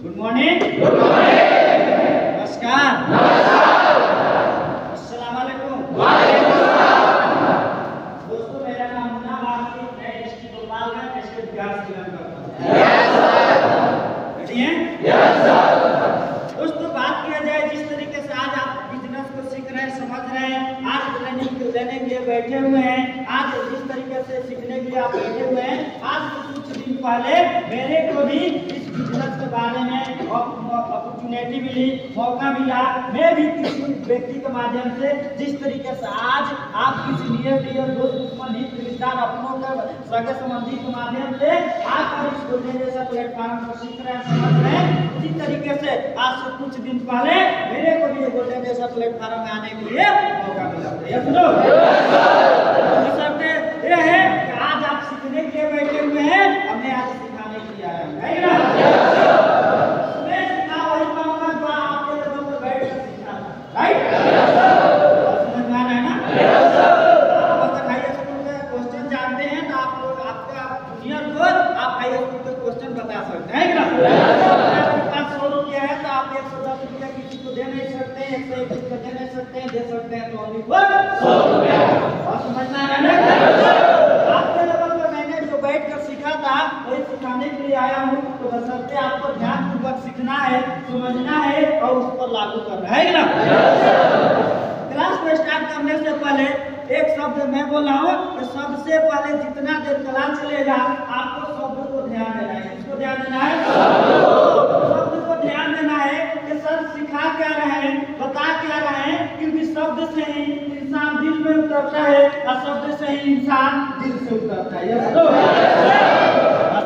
Good morning. Good morning. नमस्कार। नमस्कार। अस्सलाम वालेकुम। वालेकुम सलाम। दोस्तों, मेरा नाम मुन्ना भारती, मैं डिस्ट्रिक्ट गोपालगंज डिस्ट्रिक्ट बिहार से बिलोंग करता हूँ। Yes sir. रेडी हैं? Yes sir. दोस्तों, बात किया जाए जिस तरीके से आज आप बिजनेस को सीख रहे हैं, समझ रहे हैं, आज ट्रेनिंग लेने के लिए बैठे हुए हैं, आज जिस तरीके से सीखने के लिए आप बैठे हुए हैं, आज कुछ दिन पहले मेरे को भी इस बिजनेस के बारे में अपॉर्चुनिटी मिली, मौका मिला। मैं भी किसी व्यक्ति के माध्यम से जिस तरीके से आज आप किसी नियर दोस्त दुश्मन हित रिश्तेदार अपनों का सगे संबंधी के माध्यम से आज आप इस गोल्डन जैसा प्लेटफॉर्म को सीख रहे हैं, समझ रहे हैं, उसी तरीके से आज से कुछ दिन पहले मेरे को भी ये गोल्डन जैसा प्लेटफॉर्म में आने के लिए मौका मिला। ये सुनो, ये है कि आज आप सीखने के लिए बैठे हुए हैं, हमें आज सिखाने के लिए आया है ना? मैं सिखा वही पाऊंगा जो आपके लेवल पर बैठ कर सीखा था, राइट? समझ में आ रहा है ना? आप अगर हाई स्कूल के क्वेश्चन जानते हैं तो आप लोग आपका जूनियर को आप हाई स्कूल के क्वेश्चन बता सकते हैं ना? आपके पास 100 रुपया है तो आप 110 रुपया किसी को दे नहीं सकते, 121 को दे नहीं सकते, दे सकते हैं तो ओनली 100 रुपया। और समझ में आ रहा है ना? आपके लेवल पर मैंने जो बैठ कर सीखा था वही सिखाने के लिए आया हूँ। तो बशर्ते आपको ध्यानपूर्वक सीखना है, समझना है और उस पर लागू करना है ना? क्लास को स्टार्ट करने से पहले एक शब्द मैं बोल रहा हूँ कि सबसे पहले जितना देर क्लास चलेगा आपको शब्द को ध्यान देना है। किसको ध्यान देना है? शब्द को ध्यान देना है कि सर सिखा क्या रहे हैं, बता क्या रहे हैं, क्योंकि शब्द से ही इंसान दिल में उतरता है और शब्द से ही इंसान दिल से उतरता है। यस तो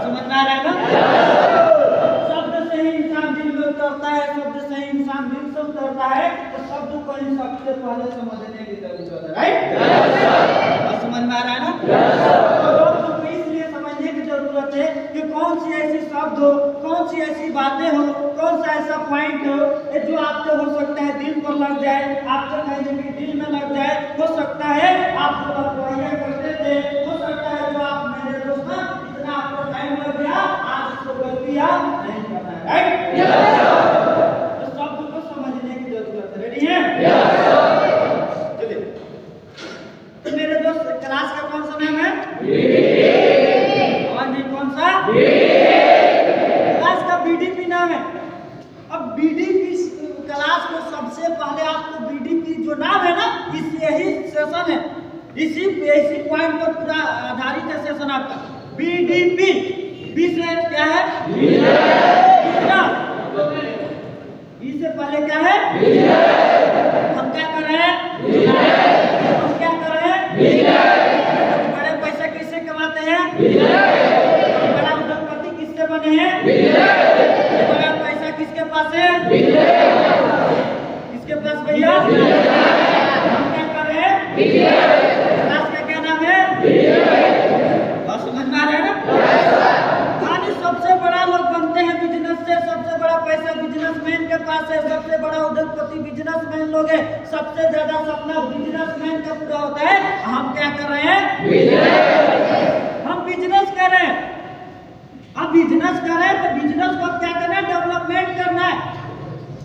समझ में आ रहा है ना? शब्द से ही इंसान दिल में उतरता है, शब्द से ही इंसान दिल से उतरता है, तो शब्द को ही सबसे पहले समझने की जरूरत है, राइट? समझ में आ रहा है ना? शब्द को इसलिए समझने की जरूरत है कि कौन सी ऐसी शब्द हो, कौन सी ऐसी बातें हो, कौन सा ऐसा पॉइंट हो जो आपको हो सकता है दिल पर लग जाए, आपको कहीं भी दिल में लग जाए। हो सकता है आप जो अफवाहियां करते थे, हो सकता है जो आप मेरे दोस्त इतना आपको टाइम लग गया, आज इसको गलतियां नहीं करना है, राइट? तो शब्द को समझने की जरूरत है। रेडी है? चलिए, तो मेरे दोस्त क्लास का कौन सा नाम है? और नहीं, कौन सा? क्लास का बीडीपी नाम है। अब बीडीपी क्लास को सबसे पहले आपको बीडीपी जो नाम है ना, इस यही सेशन है, इसी पॉइंट पर पूरा आधारित है सेशन आपका। बीडीपी बी से क्या है? बी से पहले क्या है? हम क्या कर रहे हैं? हम क्या कर रहे हैं? बड़े पैसा किससे कमाते हैं? बड़ा उद्योगपति किससे बने हैं? बड़ा पैसा किसके पास है? किसके पास भैया? हम क्या कर रहे हैं? क्लास का क्या नाम है? और समझ में आ रहा है ना? सबसे बड़ा लोग बनते हैं बिजनेस से, सबसे बड़ा पैसा बिजनेसमैन के पास है, सबसे बड़ा उद्योगपति बिजनेसमैन लोग हैं, सबसे ज्यादा सपना बिजनेसमैन का पूरा होता है। हम क्या कर रहे हैं? हम बिजनेस कर रहे हैं। अब बिजनेस कर रहे हैं तो बिजनेस को क्या करना है? डेवलपमेंट करना है।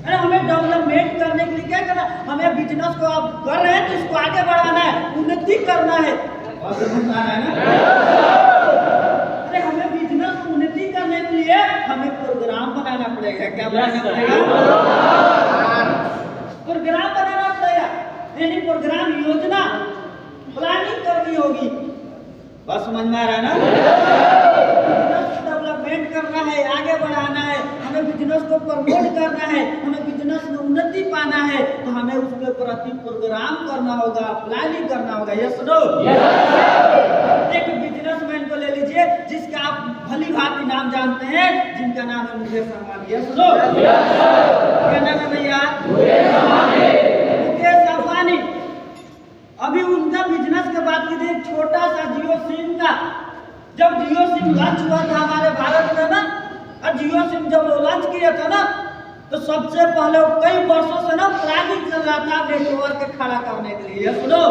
अरे हमें डेवलपमेंट करने के लिए क्या करना है? हमें बिजनेस को अब कर रहे हैं तो इसको आगे बढ़ाना है, उन्नति करना है। और समझ आ रहा है ना? अरे हमें बिजनेस को उन्नति करने के लिए हमें प्रोग्राम बनाना पड़ेगा। क्या बनाना पड़ेगा? प्रोग्राम बनाना पड़ेगा, यानी प्रोग्राम, योजना, प्लानिंग करनी होगी। बस समझ में आ रहा है ना? डेवलपमेंट करना है, आगे बढ़ाना है, हमें बिजनेस को प्रमोट करना है, हमें बिजनेस में उन्नति पाना है, तो हमें उसके प्रति प्रोग्राम करना होगा, प्लानिंग करना होगा। Yes no? एक बिजनेसमैन को ले लीजिए जिसका आप भली भांति नाम जानते हैं, जिनका नाम है मुकेश अंबानी। Yes no? क्या नाम है भैया? मुकेश अंबानी। अभी उनका बिजनेस के बात कीजिए, छोटा सा जियो सिम का, जब जियो सिम लॉन्च हुआ था हमारे भारत में ना, और जियो सिम जब लॉन्च किया था ना, तो सबसे पहले कई वर्षों से ना प्लानिंग चल रहा था नेटवर्क खड़ा करने के लिए। सुनो,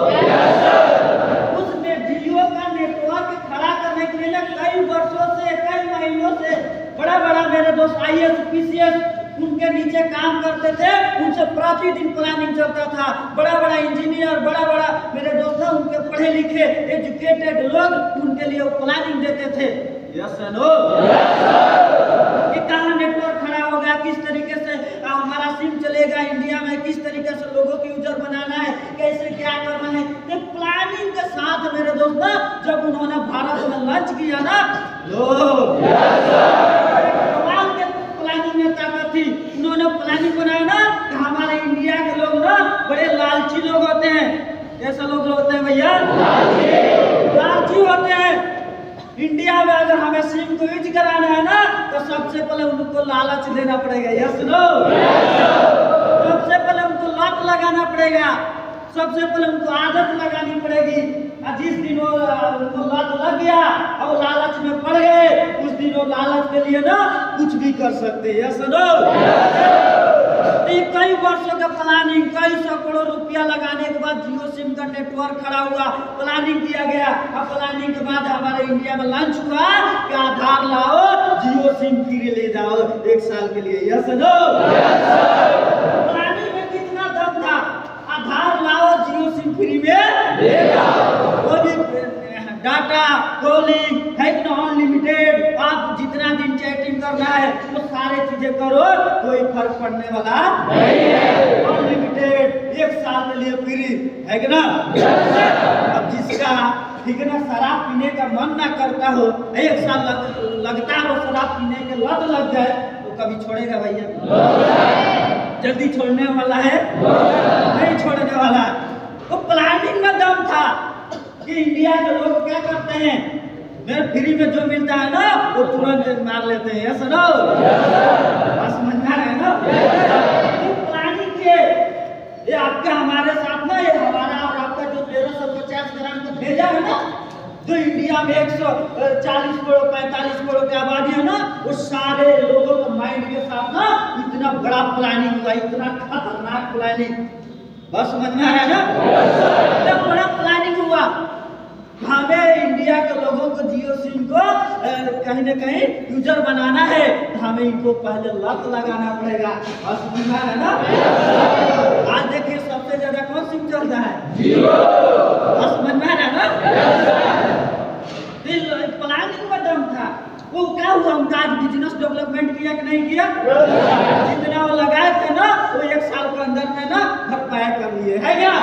उसमें जियो का नेटवर्क खड़ा करने के लिए कई वर्षों से, कई महीनों से बड़ा बड़ा मेरे दोस्त IAS PCS उनके नीचे काम करते थे, उनसे प्रतिदिन प्लानिंग चलता था। बड़ा बड़ा इंजीनियर, बड़ा बड़ा मेरे दोस्त उनके पढ़े लिखे एजुकेटेड लोग उनके लिए प्लानिंग देते थे। यस नो, कि कहाँ नेटवर्क खड़ा होगा, किस तरीके से हमारा सिम चलेगा इंडिया में, किस तरीके से लोगों की यूजर बनाना है, कैसे क्या करना है। तो प्लानिंग के साथ मेरे दोस्त जब उन्होंने भारत में लॉन्च किया ना, कमाल के प्लानिंग में ताकत थी। उन्होंने प्लानिंग बनाया ना कि हमारे इंडिया के लोग ना बड़े लालची लोग होते हैं। कैसे लोग होते हैं भैया? लालची होते हैं। इंडिया में अगर हमें सिम को यूज कराना है ना तो सबसे पहले उनको लालच देना पड़ेगा। यस नो, सबसे पहले उनको लत लगाना पड़ेगा, सबसे पहले उनको आदत लगानी पड़ेगी। और जिस दिन उनको लत लग गया और लालच में पड़ गए, उस दिन वो लालच के लिए ना कुछ भी कर सकते हैं। यस नो, कई वर्षों का प्लानिंग, कई सौ करोड़ रुपया लगाने के बाद जियो सिम का नेटवर्क खड़ा हुआ, प्लानिंग किया गया। अब प्लानिंग के बाद हमारे इंडिया में लॉन्च हुआ कि आधार लाओ, जियो सिम फ्री ले जाओ 1 साल के लिए। यस नो, प्लानिंग में कितना दम था। आधार लाओ, जियो सिम फ्री में ले जाओ, वो भी डाटा कॉलिंग है कि ना अनलिमिटेड। आप जितना दिन चैटिंग करना है वो सारे चीजें करो, कोई फर्क पड़ने वाला नहीं है। अनलिमिटेड 1 साल के लिए फ्री है कि ना। अब जिसका ठीक है ना शराब पीने का मन ना करता हो, 1 साल लगता है वो शराब पीने के लत लग जाए, तो कभी छोड़ेगा भैया? जल्दी छोड़ने वाला है? नहीं छोड़ने वाला है। वो प्लानिंग में दम था कि इंडिया के लोग क्या करते हैं, मेरे फ्री में जो मिलता है ना वो तुरंत मार लेते हैं। यस नो, समझना है ना। प्लानिंग के ये आपके हमारे साथ ना, ये हमारा और आपका जो 1350 ग्राम का भेजा है ना, जो इंडिया में 140 करोड़ 45 करोड़ की आबादी है ना, वो सारे लोगों के माइंड के साथ ना इतना बड़ा प्लानिंग हुआ, इतना खतरनाक प्लानिंग। बस समझना है ना, इतना बड़ा प्लानिंग हुआ। हमें इंडिया के लोगों को जियो सिम को कहीं ना कहीं यूजर बनाना है, तो हमें इनको पहले लत लगाना पड़ेगा। बस समझना है ना। आज देखिए सबसे ज्यादा कौन सिम चलता है? जियो। बस समझना है ना। प्लानिंग में दम था। वो क्या हुआ, उनका आज बिजनेस डेवलपमेंट किया कि नहीं किया? जितना वो लगाए थे ना वो 1 साल के अंदर में ना भरपाई कर लिए है क्या?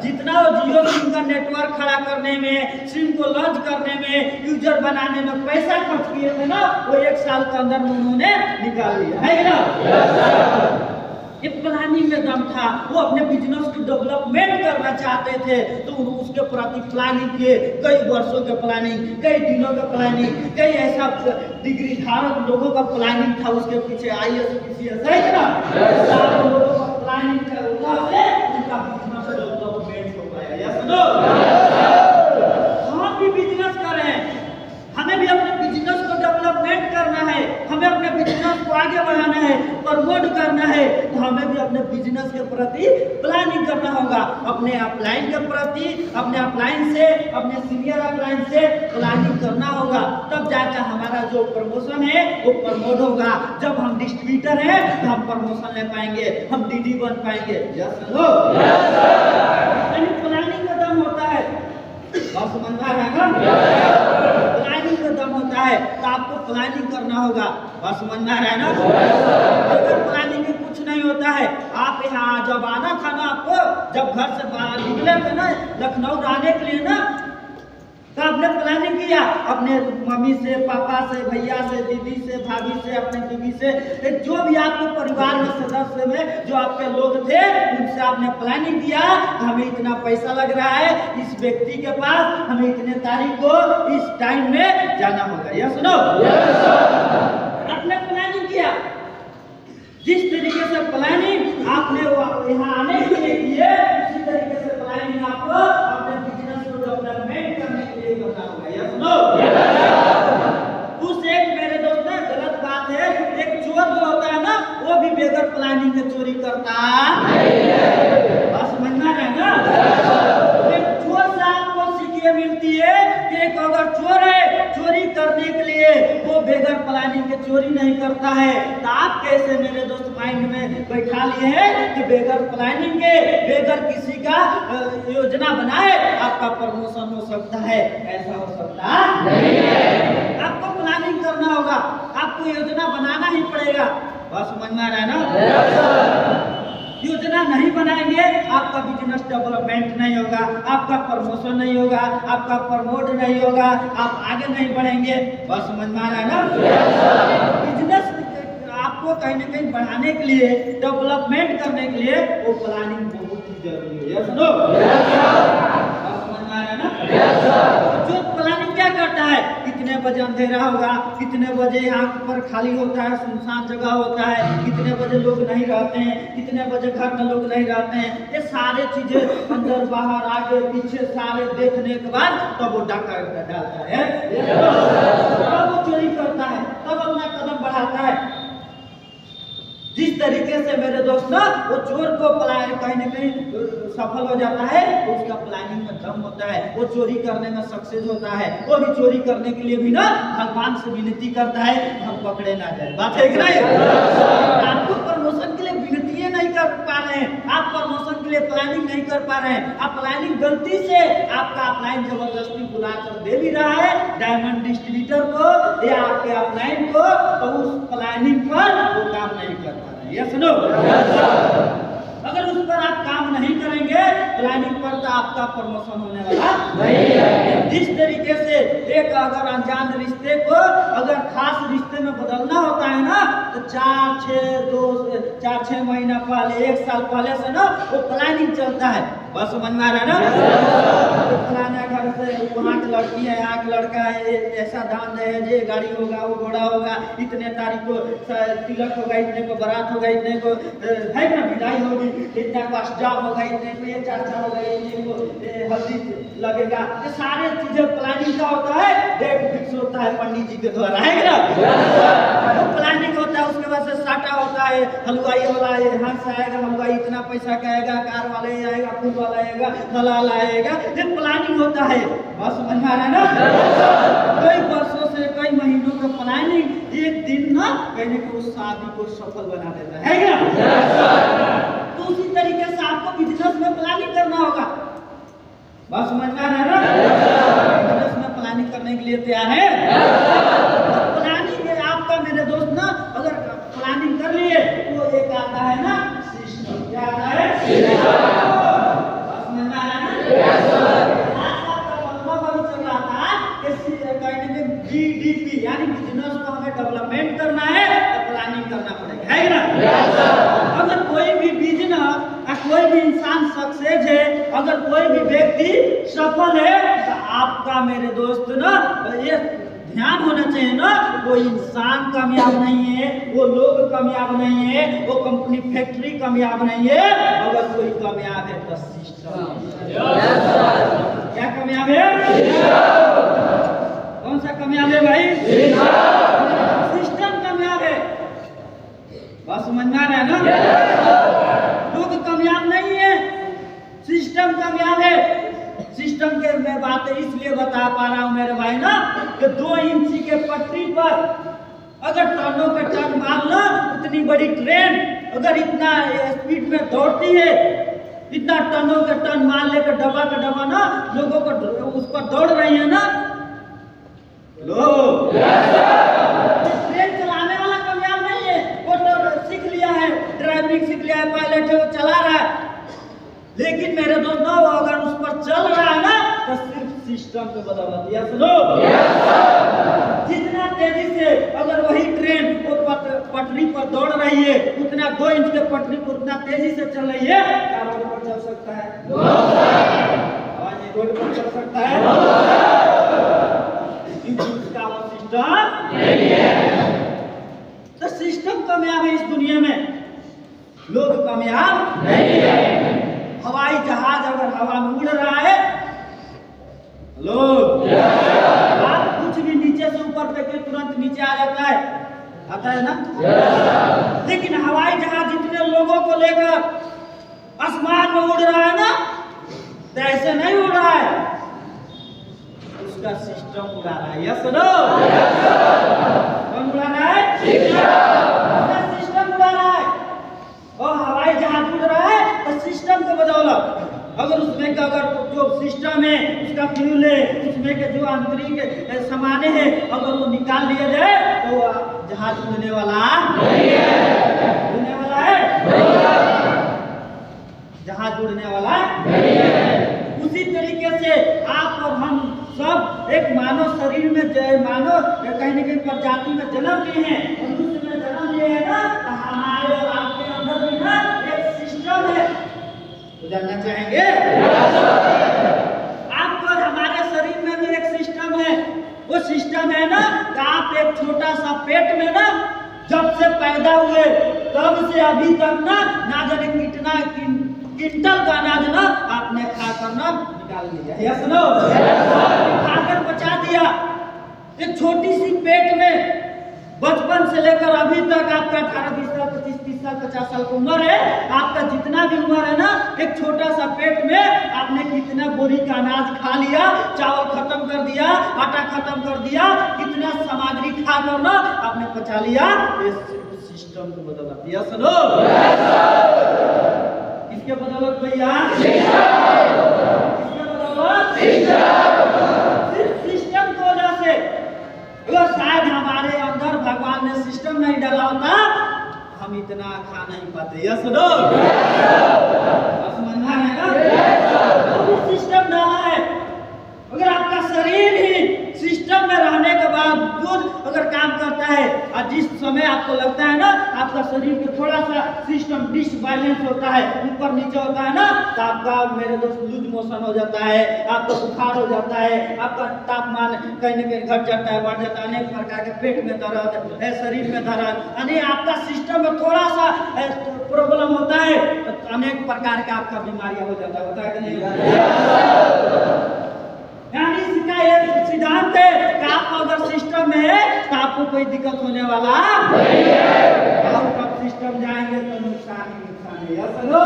जितना वो जियो सिम का नेटवर्क खड़ा करने में, सिम को लॉन्च करने में, यूजर बनाने में पैसा खर्च किए थे ना, वो 1 साल के अंदर में उन्होंने निकाल लिया है ना। ये प्लानिंग में दम था। वो अपने बिजनेस की डेवलपमेंट करना चाहते थे तो उसके प्रति प्लानिंग किए, कई वर्षों के प्लानिंग, कई दिनों का प्लानिंग, कई ऐसा डिग्री धारक लोगों का प्लानिंग था उसके पीछे। IAS PCS है ना, सारे लोगों का प्लानिंग का उनका बिजनेस डेवलपमेंट हो गया। यस नो, हम भी बिजनेस कर रहे हैं, हमें भी अपने बिजनेस को डेवलपमेंट करना है, हमें अपने बिजनेस को आगे बढ़ाना है, प्रमोट करना है, तो हमें भी अपने बिजनेस के प्रति प्लानिंग करना होगा। अपने अपलाइन के प्रति, अपने अपलाइन से, अपने सीनियर अपलाइन से प्लानिंग करना होगा, तब जाकर हमारा जो प्रमोशन है वो प्रमोट होगा। जब हम डिस्ट्रीब्यूटर हैं तो हम प्रमोशन ले पाएंगे, हम DD बन पाएंगे। यस नो, प्लानिंग का दम होता है। बात समझना है ना, प्लानिंग का दम होता है तो आपको प्लानिंग करना होगा। बात समझना है ना। अगर प्लानिंग में कुछ नहीं होता है, आप यहाँ जब आना था ना, आपको जब घर से बाहर निकले थे ना लखनऊ आने के लिए ना, तो आपने प्लानिंग किया अपने मम्मी से, पापा से, भैया से, दीदी से, भाभी से, अपने बीवी से, जो भी आपके परिवार में सदस्य में जो आपके लोग थे उनसे आपने प्लानिंग किया। हमें इतना पैसा लग रहा है इस व्यक्ति के पास, हमें इतने तारीख को इस टाइम में जाना होगा। यस सुनो, आपने प्लानिंग किया। जिस तरीके से प्लानिंग आपने यहाँ आने के लिए किए, उसी तरीके से प्लानिंग आपको अपने बिजनेस को डेवलपमेंट करने के लिए करना होगा। यस नो, उस एक मेरे दोस्त ना गलत बात है, एक चोर जो होता है ना वो भी बगैर प्लानिंग के चोरी करता है। बस समझना है ना। एक चोर से आपको सीख ये मिलती है कि एक अगर चोर है, चोरी कर करने के लिए वो बेगर प्लानिंग के चोरी नहीं करता है। तो आप कैसे मेरे दोस्त माइंड में बैठा लिए हैं कि बेगर प्लानिंग के, बेगर किसी का योजना बनाए आपका प्रमोशन हो सकता है? ऐसा हो सकता नहीं है। आपको प्लानिंग करना होगा, आपको योजना बनाना ही पड़ेगा। बात समझ में आ रहा है ना? योजना नहीं बनाएंगे आपका बिजनेस डेवलपमेंट नहीं होगा, आपका प्रमोशन नहीं होगा, आपका प्रमोट नहीं होगा, आप आगे नहीं बढ़ेंगे। बस समझ में आ रहा है ना? बिजनेस आपको कहीं ना कहीं बढ़ाने के लिए, डेवलपमेंट करने के लिए वो प्लानिंग बहुत ही जरूरी है। सुनो, समझ में आ रहा है ना? जो प्लानिंग क्या करता है, कितने बजे अंधेरा होगा, कितने बजे यहाँ पर खाली होता है, सुनसान जगह होता है, कितने बजे लोग नहीं रहते हैं, कितने बजे घर में लोग नहीं रहते हैं, ये सारे चीजें अंदर बाहर आगे पीछे सारे देखने के बाद तब वो डाका डालता है, तब वो चोरी करता है, तब अपना कदम बढ़ाता है। जिस तरीके से मेरे दोस्त ना वो चोर को कहीं ना कहीं सफल हो जाता है, तो उसका प्लानिंग में दम होता है, वो चोरी करने में सक्सेस होता है। वो भी चोरी करने के लिए भी ना भगवान से विनती करता है, हम पकड़े ना जाए। बात है कि नहीं? आपको प्रमोशन के लिए विनती नहीं कर पा रहे हैं, आप प्रमोशन के लिए प्लानिंग नहीं कर पा रहे हैं, आप प्लानिंग गलती से आपका अपलाइन जबरदस्ती बुला कर दे भी रहा है डायमंड डिस्ट्रीब्यूटर को या आपके अपलाइन को, तो उस प्लानिंग पर वो काम नहीं करता। ये सुनो, अगर उस पर आप काम नहीं करेंगे प्लानिंग पर, तो आपका प्रमोशन होने वाला नहीं है। जिस तरीके से एक अगर अनजान रिश्ते को अगर खास रिश्ते में बदलना होता है ना, तो 4-6 महीना पहले, 1 साल पहले से ना वो प्लानिंग चलता है। बस समझ में आ रहा है ना? तो फलाना घर से वहाँ की लड़की है, यहाँ का लड़का है, ऐसा दान है, ये गाड़ी होगा, वो घोड़ा होगा, इतने तारीख को तिलक होगा, इतने को बारात होगा, इतने को है ना विदाई होगी, इतना को अष्टजाम होगा, इतने को ये चर्चा होगा, इतने को हल्दी लगेगा। ये सारे चीजें प्लानिंग का होता है, डेट फिक्स होता है पंडित जी के द्वारा, है ना? तो प्लानिंग होता है, उसके बाद से साटा होता है, हलवाई वाला यहाँ से आएगा, हलवाई इतना पैसा का आएगा, कार वाले आएगा, फूल वाला आएगा, दलाल आएगा, ये प्लानिंग होता है। बस समझ में आ रहा है ना? कई वर्षों से, कई महीनों का प्लानिंग एक दिन ना कहने को उस शादी को सफल बना देता है क्या? तो उसी तरीके से आपको बिजनेस में प्लानिंग करना होगा। बस समझ में आ रहा है ना? बिजनेस में प्लानिंग करने के लिए तैयार है? प्लानिंग है आपका मेरे दोस्त ना, अगर प्लानिंग कर लिए तो एक आता है ना सिस्टम। क्या आता है? GDP यानी बिजनेस को हमें डेवलपमेंट करना है तो प्लानिंग करना पड़ेगा, है ना? अगर कोई भी बिजनेस, कोई भी इंसान सक्सेस है, अगर कोई भी व्यक्ति सफल है, तो आपका मेरे दोस्त ना ये ध्यान होना चाहिए ना, कोई इंसान कामयाब नहीं है, वो लोग कामयाब नहीं है, वो कंपनी फैक्ट्री कामयाब नहीं है, अगर कोई कामयाब है तो सिस्टम। क्या कामयाब है? कौन सा कामयाब है भाई? सिस्टम कामयाब है। बात समझ में आ रहा है ना? लोग कामयाब नहीं है, सिस्टम कामयाब है। सिस्टम के मैं बातें इसलिए बता पा रहा हूं मेरे भाई ना, कि 2 इंची के पटरी पर अगर टनों के टन माल ना, उतनी बड़ी ट्रेन अगर इतना स्पीड में दौड़ती है, इतना टनों के टन माल लेकर डब्बा का डब्बा ना लोगों को उस पर दौड़ रही है ना, लोग ट्रेन चलाने वाला कामयाब नहीं है, वो तो सीख लिया है, ड्राइविंग सीख लिया है, पायलट है, वो चला रहा है, लेकिन मेरे दोस्तों वो अगर उस पर चल रहा है ना तो सिर्फ सिस्टम पे बदौलत। या सुनो, जितना तेजी से अगर वही ट्रेन वो पटरी पर दौड़ रही है, उतना 2 इंच के पटरी पर उतना तेजी से चल रही है, क्या रोड पर चल सकता है? रोड पर चल सकता है? सिस्टम नहीं है। तो सिस्टम कामयाब है इस दुनिया में, लोग कामयाब नहीं है। हवाई जहाज अगर हवा में उड़ रहा है, लोग आप कुछ भी नीचे से ऊपर फेंके तुरंत नीचे आ जाता है, आता है ना? लेकिन हवाई जहाज इतने लोगों को लेकर आसमान में उड़ रहा है ना, तो ऐसे नहीं उड़ रहा है, उसका सिस्टम उड़ा रहा है। Yes no? कौन उड़ा रहा है? उसका सिस्टम उड़ा रहा है। और हवाई जहाज उड़ रहा है तो सिस्टम के बदौलत। अगर उसमें का अगर जो सिस्टम है, उसका फ्यूल है, उसमें के जो आंतरिक सामान है, अगर वो निकाल लिया जाए तो जहाज उड़ने वाला नहीं है। उड़ने वाला है? जहाज उड़ने वाला नहीं है। उसी तरीके से आप और हम सब एक मानव शरीर में मानव कहीं न कहीं प्रजाति में जन्म लिए हैं। मनुष्य में जन्म लिए हैं ना, तो हमारे और आपके अंदर भी ना एक सिस्टम है। तो जानना चाहेंगे? आपको और हमारे शरीर में भी एक सिस्टम है। वो सिस्टम है ना कि आप एक छोटा सा पेट में ना जब से पैदा हुए तब से अभी तक ना जाने कितना क्विंटल का अनाज ना आपने खाकर ना निकाल लिया। Yes no? खाकर पचा दिया। एक छोटी सी पेट में बचपन से लेकर अभी तक आपका 18, 20 साल, 25, 30 साल, 50 साल की उम्र है, आपका जितना भी उम्र है ना, एक छोटा सा पेट में आपने कितना बोरी का अनाज खा लिया, चावल खत्म कर दिया, आटा खत्म कर दिया, कितना सामग्री खाकर ना आपने पचा लिया। इस सिस्टम को बदौलत। Yes no? किसके बदौलत भैया? किसके बदौलत? सिर्फ सिस्टम की वजह से। अगर शायद हमारे अंदर भगवान ने सिस्टम नहीं डाला होता, हम इतना खा नहीं पाते। Yes no? समझना है ना? तो सिस्टम डाला है। अगर आपका शरीर ही सिस्टम में रहने के बाद अगर काम करता है और जिस समय आपको लगता है ना आपका शरीर के थोड़ा सा सिस्टम डिसबैलेंस होता है, ऊपर नीचे होता है ना, तो आपका मेरे दोस्त लूज मोशन हो जाता है, आपका बुखार हो जाता है, आपका तापमान कहीं न कहीं घट जाता है, बढ़ जाता है, अनेक प्रकार के पेट में दर्द है, शरीर में दर्द, यानी आपका सिस्टम में थोड़ा सा प्रॉब्लम होता है तो अनेक प्रकार के आपका बीमारियां हो जाता है। होता है कि नहीं? यानी इसका एक सिद्धांत है कि आप अगर सिस्टम में है तो आपको कोई दिक्कत होने वाला नहीं है। और कब सिस्टम जाएंगे तो नुकसान ही नुकसान है। Yes no?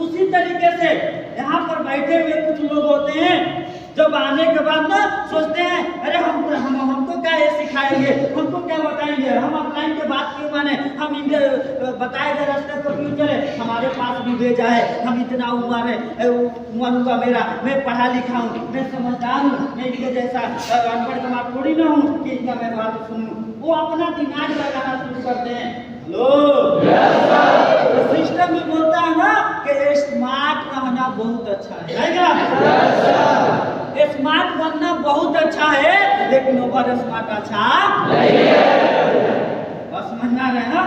उसी तरीके से यहाँ पर बैठे हुए कुछ लोग होते हैं, जब आने के बाद ना सोचते हैं अरे हमको क्या ये सिखाएंगे, हमको क्या बताएंगे, हम ऑफलाइन के बात क्यों माने, हम इनके बताए गए रास्ते पर क्यों चले, हमारे पास भी भेजा है, हम इतना उम्र है, उम्र हुआ मेरा, मैं पढ़ा लिखा हूँ, मैं समझदार हूँ, मैं इनके जैसा अनपढ़ कमार थोड़ी ना हूँ कि इनका मैं बात सुनूँ। वो अपना दिमाग लगाना शुरू करते हैं। लो सिस्टम में बोलता है ना कि स्मार्ट रहना बहुत अच्छा है क्या? स्मार्ट बनना बहुत अच्छा है, लेकिन ओवर स्मार्ट अच्छा नहीं है। बस समझना है ना?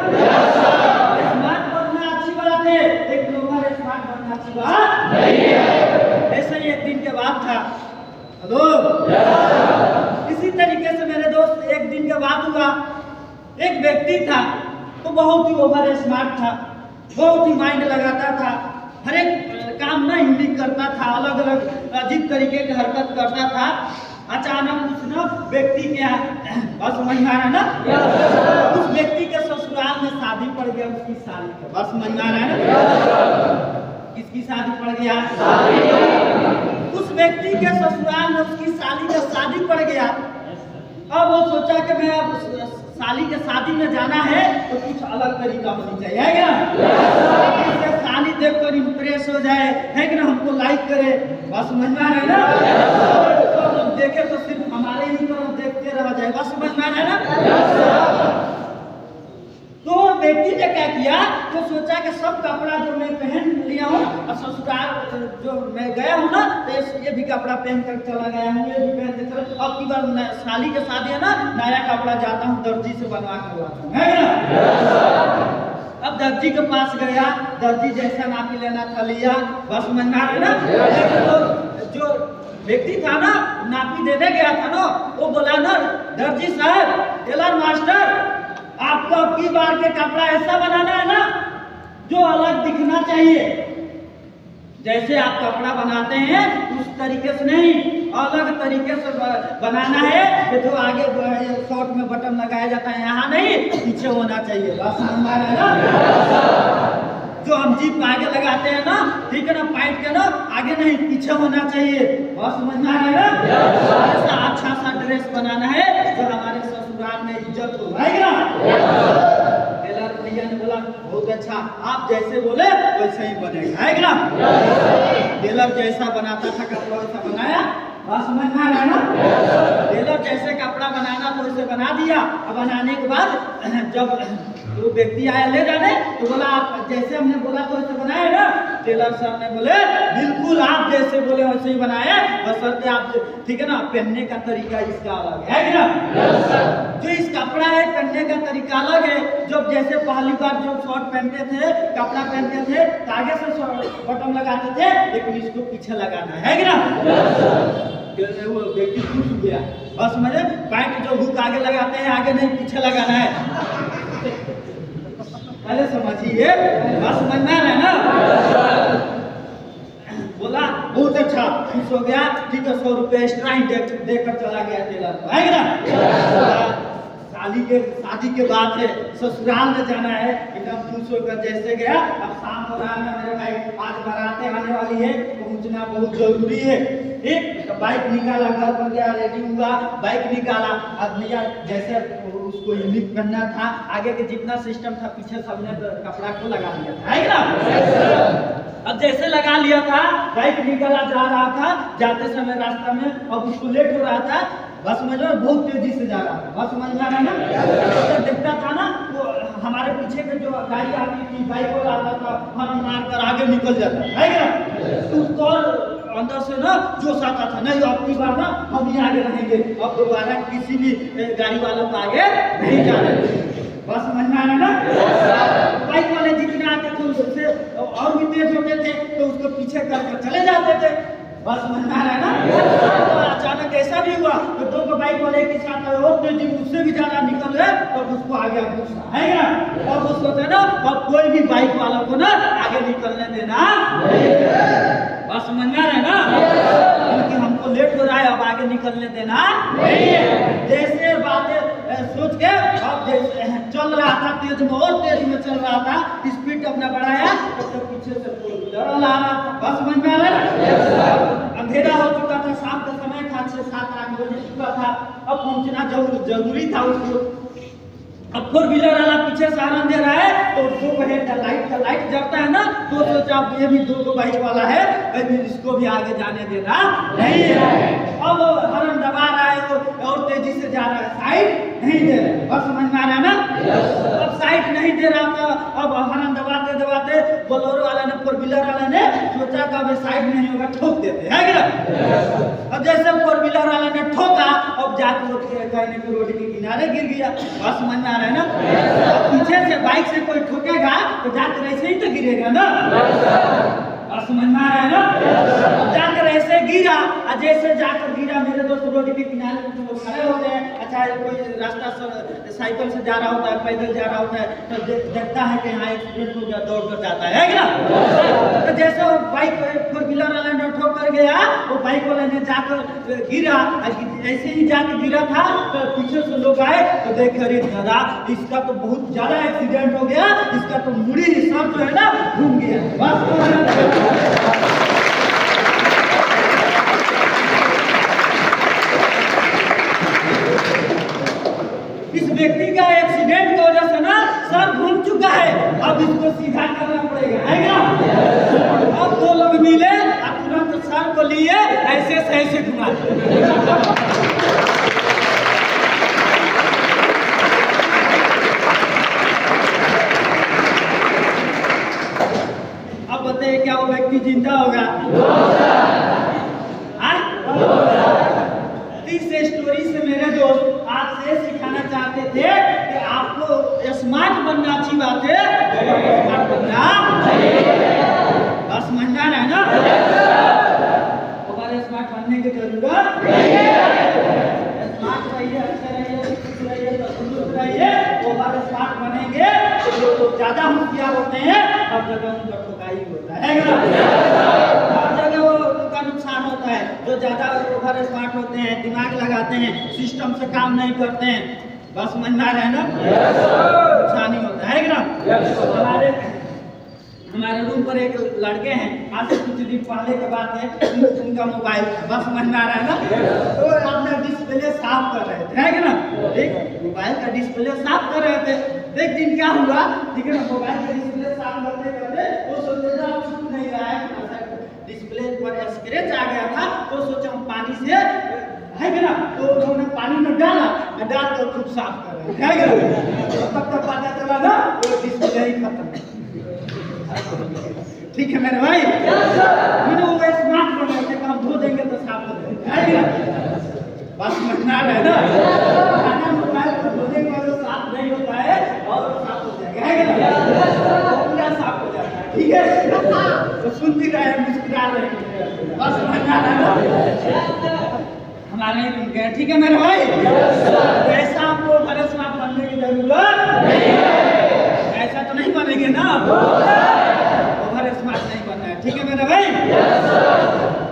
स्मार्ट बनना अच्छी बात है, लेकिन ओवर स्मार्ट बनना अच्छी बात नहीं है। ऐसे ही एक दिन के बाद था। हेलो? इसी तरीके से मेरे दोस्त एक दिन के बाद हुआ, एक व्यक्ति था तो बहुत ही ओवर स्मार्ट था, बहुत ही माइंड लगाता था, हर एक काम ना यूनिक करता था, अलग अलग अजीब तरीके की हरकत करता था। अचानक उस ना व्यक्ति के बस समझ में आ रहा है ना, उस व्यक्ति के ससुराल में शादी पड़ गया उसकी साली के। बस समझ में आ रहा है ना? किसकी शादी पड़ गया? उस व्यक्ति के ससुराल में उसकी साली का शादी पड़ गया। अब वो सोचा कि मैं अब साली के शादी में जाना है तो कुछ अलग तरीका होनी चाहिए, है क्या? साली देखकर इम्प्रेस हो जाए, है कि ना, हमको लाइक करे। बस समझ में आ रहा है ना? तो देखे तो सिर्फ हमारे ही तरफ देखते रह जाए। बस समझ में आ रहा है ना? तो व्यक्ति ने क्या किया, तो सोचा कि सब कपड़ा जो मैं पहन लिया हूँ और ससुराल जो मैं गया हूँ ना, तो ये भी कपड़ा पहन कर चला गया हूँ, ये भी पहन के चला। अब की बार साली के शादी है ना, नया कपड़ा जाता हूँ दर्जी से बनवा कर लाता हूँ, है ना? अब दर्जी के पास गया, दर्जी जैसा नापी लेना था लिया। बस समझ में आ रहा है ना? जो व्यक्ति था ना, नापी देने गया था ना, वो बोला ना, दर्जी साहब, टेलर मास्टर, आपको अब की बार के कपड़ा ऐसा बनाना है ना जो अलग दिखना चाहिए। जैसे आप कपड़ा बनाते हैं उस तरीके से नहीं, अलग तरीके से बनाना है। कि जो आगे शॉर्ट में बटन लगाया जाता है यहाँ नहीं, पीछे होना चाहिए। बस समझ में आ रहा है ना? जो हम जीप आगे लगाते हैं ना, ठीक है ना, पैंट के ना आगे नहीं पीछे होना चाहिए। बहुत समझना है ना, ऐसा अच्छा सा ड्रेस बनाना है जो हमारे ससुराल में इज्जत हो, है ना। टेलर भैया ने बोला बहुत अच्छा, आप जैसे बोले वैसे ही बनेगा, है ना। टेलर जैसा बनाता था कपड़ा वैसा बनाया। बात समझ में आ रहा है ना। टेलर जैसे कपड़ा बनाना तो वैसे बना दिया। अब बनाने के बाद जब वो व्यक्ति आया ले जाने तो बोला आप जैसे हमने बोला तो वैसे बनाया ना। टेलर सर ने बोले बिल्कुल आप जैसे बोले वैसे ही बनाया, बशर्ते आप ठीक है ना, पहनने का तरीका इसका अलग है ना। जो इस कपड़ा है पहनने का तरीका अलग है। जब जैसे पहली बार जो शर्ट पहनते थे, कपड़ा पहनते थे तो आगे से बटन लगाते थे, लेकिन इसको पीछे लगाना है ना। वो व्यक्ति खुश हो गया। बस समझे, पैंट जो हुक आगे लगाते हैं आगे नहीं पीछे लगाना है, पहले समझिए। बस समझ में आ रहा है ना। बोला बहुत अच्छा, खुश हो गया, ठीक है 100 रुपये एक्स्ट्रा ही देकर चला गया टेलर को, है ना। शादी के बाद है, ससुराल में जाना है, एकदम खुश होकर जैसे गया। अब शाम हो रहा है मेरे भाई, आज बारातें आने वाली है, पहुंचना बहुत जरूरी है। एक बाइक निकाला, घर पर गया, रेडी हुआ, बाइक निकाला। अब भैया जैसे उसको यूनिक करना था, आगे के जितना सिस्टम था पीछे सबने कपड़ा को लगा दिया था, है ना। अब जैसे लगा लिया था, बाइक निकाला जा रहा था, जाते समय रास्ता में अब उसको लेट हो रहा था। बस समझ लो बहुत तेजी से जा रहा था। बस समझ में आ रहा है ना। तो देखता था ना वो हमारे पीछे के जो गाड़ी आती थी, बाइक वाला आता था, हॉर्न मार कर आगे निकल जाता है ना। तो उसको अंदर से ना जोश आता था, नहीं अब की बार ना हम ही आगे रहेंगे, अब दोबारा किसी भी गाड़ी वालों को आगे नहीं जाना। बस समझ में आ रहा है ना। बाइक वाले जितने आते थे उससे और भी तेज होते थे, तो उसको पीछे कर चले जाते थे। बस समझ में आ रहा है ना। तो अचानक ऐसा भी हुआ तो दो बाइक वाले के साथ और तेजी उससे भी ज्यादा निकल गए, तो उसको आगे गुस्सा है ना। और वो सोचे ना अब कोई भी बाइक वालों को ना आगे निकलने देना। बस समझ में आ रहा है ना, क्योंकि हमको लेट हो रहा है, अब आगे निकलने देना नहीं है। जैसे बातें सोच के अब चल रहा था तेज में, और तेज में चल रहा था, स्पीड अपना बढ़ाया तो पीछे से फोर व्हीलर आ रहा था। बस समझ में आ रहा है। अंधेरा हो चुका था, शाम का समय था, 6-7-8 बजे चुका था। अब पहुंचना जरूरी था उसको। अब फोर व्हीलर वाला पीछे से हॉर्न दे रहा है, तो दो का लाइट जलता है ना, तो सोचा ये भी दो बाइक वाला है, कभी इसको भी आगे जाने देना नहीं है। अब हॉर्न दबा रहा है तो और तेजी से जा रहा है, साइड नहीं दे रहा है। बस समझ में आ रहा है ना। अब साइड नहीं दे रहा था, अब हॉर्न दबाते दबाते बोलेरो वाला ने, फोर व्हीलर वाला ने सोचा कि अब साइड नहीं होगा, ठोक देते है क्या। अब जैसे फोर व्हीलर वाला ने ठोका, अब जाकर रोड के किनारे गिर गया। बस समझ में आ रहा है ना। पीछे से बाइक से कोई ठोकेगा तो जाकर ऐसे ही तो गिरेगा ना। और समझ में आ रहा है ना। जाकर ऐसे गिरा, और जैसे जाकर गिरा, मेरे दोस्त रोड के किनारे कुछ लोग खड़े होते हैं। अच्छा कोई रास्ता साइकिल से जा रहा होता है, पैदल जा रहा होता है, तो देखता है कि यहाँ एक्सीडेंट हो गया, दौड़ कर जाता है क्या। तो जैसे वो बाइक फोर व्हीलर वाला ने ठोक कर गया, वो बाइक वाले ने जाकर गिरा, ऐसे ही जाकर गिरा था तो पीछे से लोग आए तो देख अरे दादा इसका तो बहुत ज्यादा एक्सीडेंट हो गया, इसका तो मुड़ी हिस्सा जो है ना घूम गया। बस इस व्यक्ति का एक्सीडेंट की वजह से ना सर घूम चुका है, अब इसको सीधा करना पड़ेगा, है ना। अब दो लोग मिले और तुरंत सर को लिए ऐसे से ऐसे घुमा। अब बताइए क्या वो व्यक्ति जिंदा होगा? इस स्टोरी से मेरे दोस्त आपसे सिखाना चाहते थे कि आपको स्मार्ट बनना अच्छी बात है, स्मार्ट बनना बस समझ में आ रहा है ना। हमारे स्मार्ट बनने की जरूरत नहीं है। स्मार्ट रहिए, अच्छे रहिए, शिक्षित रहिए, तंदुरुस्त रहिए। वो हमारे स्मार्ट बनेंगे तो जो लोग ज्यादा होशियार होते हैं हर जगह उनका ठोकाई होता है ना। हर जगह वो उनका नुकसान होता है। जो ज्यादा ओवर स्मार्ट होते हैं, दिमाग लगाते हैं, सिस्टम से काम नहीं करते हैं, बस समझ में आ रहा है ना, नुकसान ही होता है ना। हमारे हमारे रूम पर एक लड़के हैं, आज से कुछ दिन पहले की बात है, उनका मोबाइल बस समझ में आ रहा है ना, तो अपना डिस्प्ले साफ कर रहे थे, है कि ना, एक मोबाइल का डिस्प्ले साफ कर रहे थे। एक दिन क्या हुआ, ठीक है ना, मोबाइल का डिस्प्ले साफ करते करते वो सोचे ना छूट नहीं रहा है, डिस्प्ले पर स्क्रैच आ गया था, तो सोचा हम पानी से, है कि ना, तो उन्होंने पानी में डाल कर खूब साफ कर रहे हैं, है कि ना, तब तक पता चला ना वो डिस्प्ले ही खत्म। ठीक है मेरे भाई, मैंने वो स्मार्ट बनाए थे, काम धो देंगे तो साफ हो जाएगा, बस समझना है ना, खाना मोबाइल पर धो देंगे तो साफ नहीं होता है और साफ हो जाएगा, है पूरा साफ हो जाता है, ठीक है, तो सुन भी रहे हैं, मुस्कुरा रहे हैं, बस समझना है ना, हमारे ही रूम गए, ठीक है मेरे भाई, ऐसा आपको भरे स्मार्ट बनने की जरूरत नहीं है, ऐसा तो नहीं बनेंगे ना, ओवर स्मार्ट नहीं बनना है, ठीक है मेरे भाई।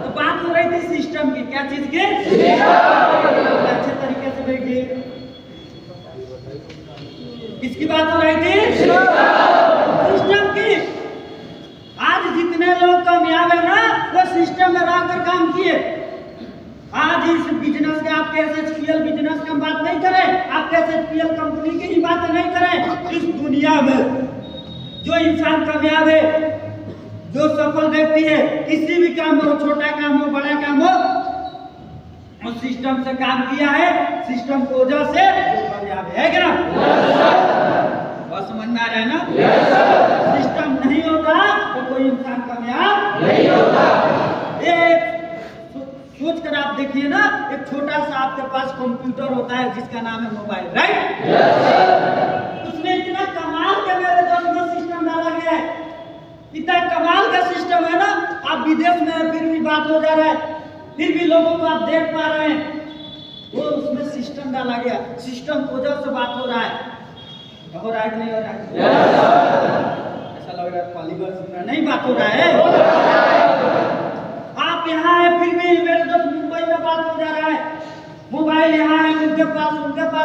तो बात हो रही थी सिस्टम की, क्या चीज की, अच्छे तरीके से बैठिए, किसकी बात हो रही थी, सिस्टम की। आज जितने लोग कामयाब है ना, वो सिस्टम में रहकर काम किए। आज इस बिजनेस के, आप SHPL बिजनेस की हम बात नहीं करें, आप SHPL कंपनी की ही बात नहीं करें, इस दुनिया में जो इंसान कामयाब है, जो सफल व्यक्ति है, किसी भी काम हो, छोटा काम हो, बड़ा काम हो, उस सिस्टम से काम किया है, सिस्टम की वजह से कामयाब है क्या, बस समझ में आ रहा है ना, सिस्टम नहीं होता तो कोई इंसान कामयाब नहीं होता। एक सोच कर आप देखिए ना, एक छोटा सा आपके पास कंप्यूटर होता है जिसका नाम है मोबाइल, राइट, उसमें इतना कमाल का मेरे दोस्त में सिस्टम डाला गया है, इतना कमाल का सिस्टम है ना, आप विदेश में फिर भी बात हो जा रहा है, फिर भी लोगों को आप देख पा रहे हैं, वो उसमें सिस्टम डाला गया, सिस्टम की वजह से बात हो रहा है, हो रहा है कि नहीं हो रहा है, ऐसा लग रहा है पहली बार सुन रहा है, नहीं बात हो रहा है, आप यहाँ है फिर भी मेरे दोस्त मुंबई में बात हो जा रहा है, मोबाइल यहाँ है, उनके पास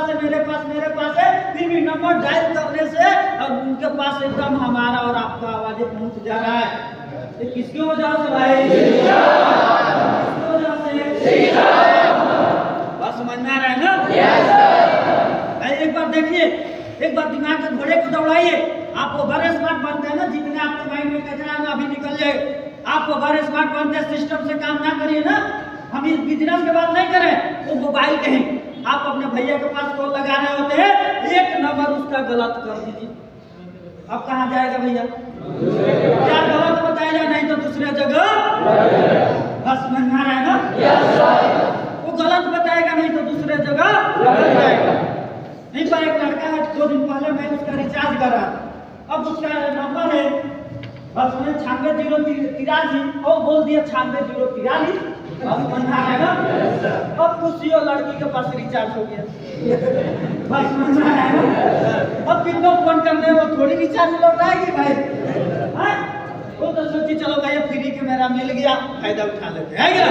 है, मेरे पास है, फिर भी नंबर डायल करने से और उनके पास एकदम हमारा और आपका आवाज़ पहुंच जा रहा है, ये किसकी वजह से भाई, किसकी वजह से, बस समझ में आ रहा है ना, एक बार देखिए, एक बार दिमाग के घोड़े को दौड़ाइए, आपको बड़े स्मार्ट बनते हैं ना, जितने आपके माइंड में कचरा है अभी निकल जाए, आपको बड़े स्मार्ट बनते हैं, सिस्टम से काम ना करिए ना, हम इस बिजनेस के बात नहीं करें, वो मोबाइल के हैं, आप अपने भैया के पास कॉल लगा रहे होते हैं, एक नंबर उसका गलत कर दीजिए, अब कहाँ जाएगा भैया, क्या गलत बताएगा, नहीं तो दूसरे जगह, बस समझ में आ रहा है ना, वो गलत बताएगा, नहीं तो दूसरे जगह जाएगा। नहीं पर एक लड़का है, 2 दिन पहले मैं उसका रिचार्ज करा, अब उसका नंबर है बस में 9603 और बोल दिया 9603, बस बंधा है ना, अब खुशी और लड़की के पास रिचार्ज हो गया, बस बंधा है ना, अब कितना फोन करने वो थोड़ी रिचार्ज लौटाएगी भाई, वो तो सोची चलो भाई फ्री के मेरा मिल गया, फायदा उठा लेते हैं क्या,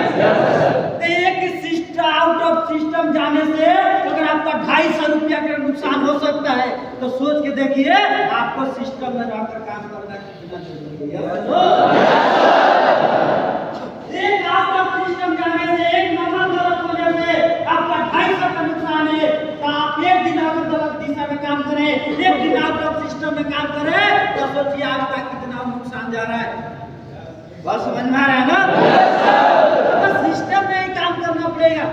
एक सिस्टम आउट ऑफ सिस्टम जाने से अगर आपका 250 रुपया का नुकसान हो सकता है, तो सोच के देखिए आपको सिस्टम में रहकर काम करना कितना जरूरी है। एक आउट ऑफ सिस्टम जाने से, एक नंबर गलत होने से आपका 250 का नुकसान है, तो आप एक दिन अगर गलत दिशा में काम करें, एक दिन आउट ऑफ सिस्टम में काम करें, तो सोचिए आपका कितना नुकसान जा रहा है, बस समझ में आ रहा है ना, तो सिस्टम में ही काम करना पड़ेगा,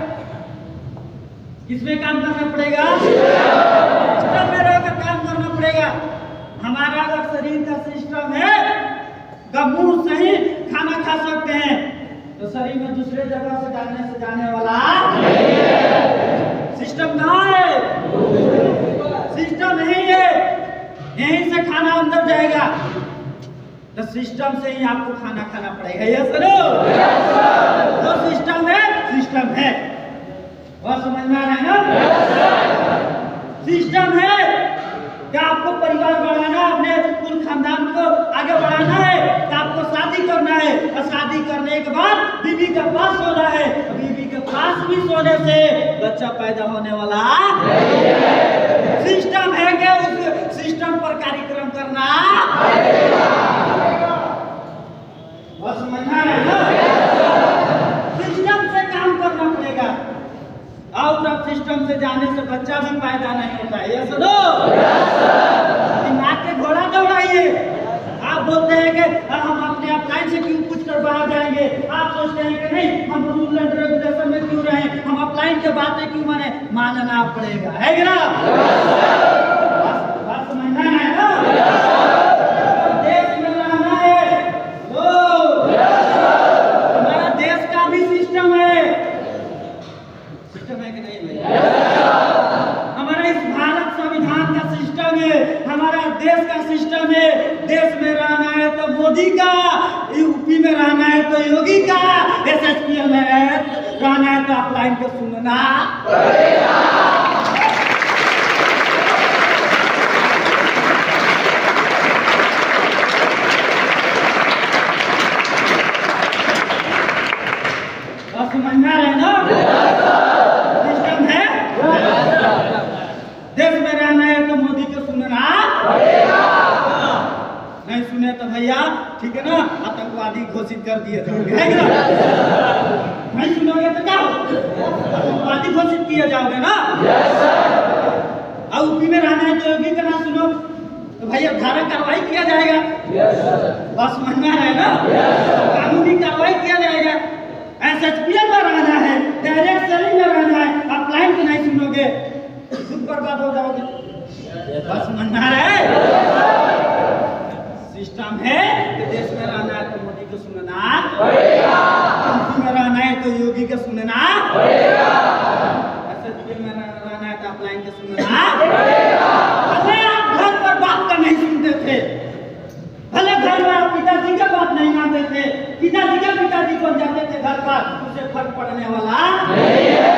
किसमें काम करना पड़ेगा, सिस्टम में रहकर काम करना पड़ेगा। हमारा अगर शरीर का सिस्टम है, मुंह से ही खाना खा सकते हैं, तो शरीर में दूसरे जगह से जाने वाला सिस्टम कहाँ है, सिस्टम नहीं है, यहीं से खाना अंदर जाएगा, तो सिस्टम से ही आपको खाना खाना पड़ेगा, ये सुनो, जो सिस्टम है, वह समझ में आ रहा है ना, सिस्टम है कि आपको परिवार बढ़ाना, अपने कुल खानदान को आगे बढ़ाना है, तो आपको शादी करना है, और शादी करने के बाद बीवी के पास सोना है, बीवी के पास भी सोने से बच्चा पैदा होने वाला सिस्टम है कि उस सिस्टम पर कार्यक्रम करना आउट ऑफ सिस्टम से जाने से बच्चा भी पैदा नहीं होता है। Yes no? दिमाग के घोड़ा दौड़ाइए। आप बोलते हैं कि हम अपने अपलाइन से क्यों कुछ कर बाहर जाएंगे, आप सोचते हैं कि नहीं हम रूल एंड रेगुलेशन में क्यों रहे, हम अपलाइन के बातें क्यों माने, मानना पड़ेगा, है कि ना? बात समझना है ना? देश में रहना है हमारा देश का भी सिस्टम है कि नहीं भैया? हमारा इस भारत संविधान का सिस्टम है, हमारा देश का सिस्टम है। देश में रहना है तो मोदी का, यूपी में रहना है तो योगी का, SSPL में रहना है तो अपलाइन को सुनना पड़ेगा। समझना है ना? सिस्टम है, देश में रहना है तो मोदी को सुनना पड़ेगा। नहीं सुने तो भैया ठीक है ना, आतंकवादी घोषित कर दिए जाओगे, है ना? नहीं सुनोगे तो क्या आतंकवादी घोषित किए जाओगे ना? और यूपी में रहना है तो योगी का ना सुनो तो भैया धारा कार्रवाई किया जाएगा। बस समझना है ना? कानूनी कार्रवाई किया जाएगा। SSPL में रहना है, डायरेक्ट सेलिंग में रहना है, अपलाइन को नहीं सुनोगे खुद बर्बाद हो जाओगे। बस समझना है? सिस्टम है कि देश में रहना है तो मोदी को सुनना पड़ेगा, यूपी में रहना है तो योगी को सुनना पड़ेगा, SSPL में रहना है तो अपलाइन को सुनना पड़ेगा। भले आप घर पर बात का नहीं सुनते थे, भले घर में आप पिताजी का बात नहीं मानते थे, पिताजी के पिताजी बन जाते थे घर पर, उससे फर्क पड़ने वाला नहीं है।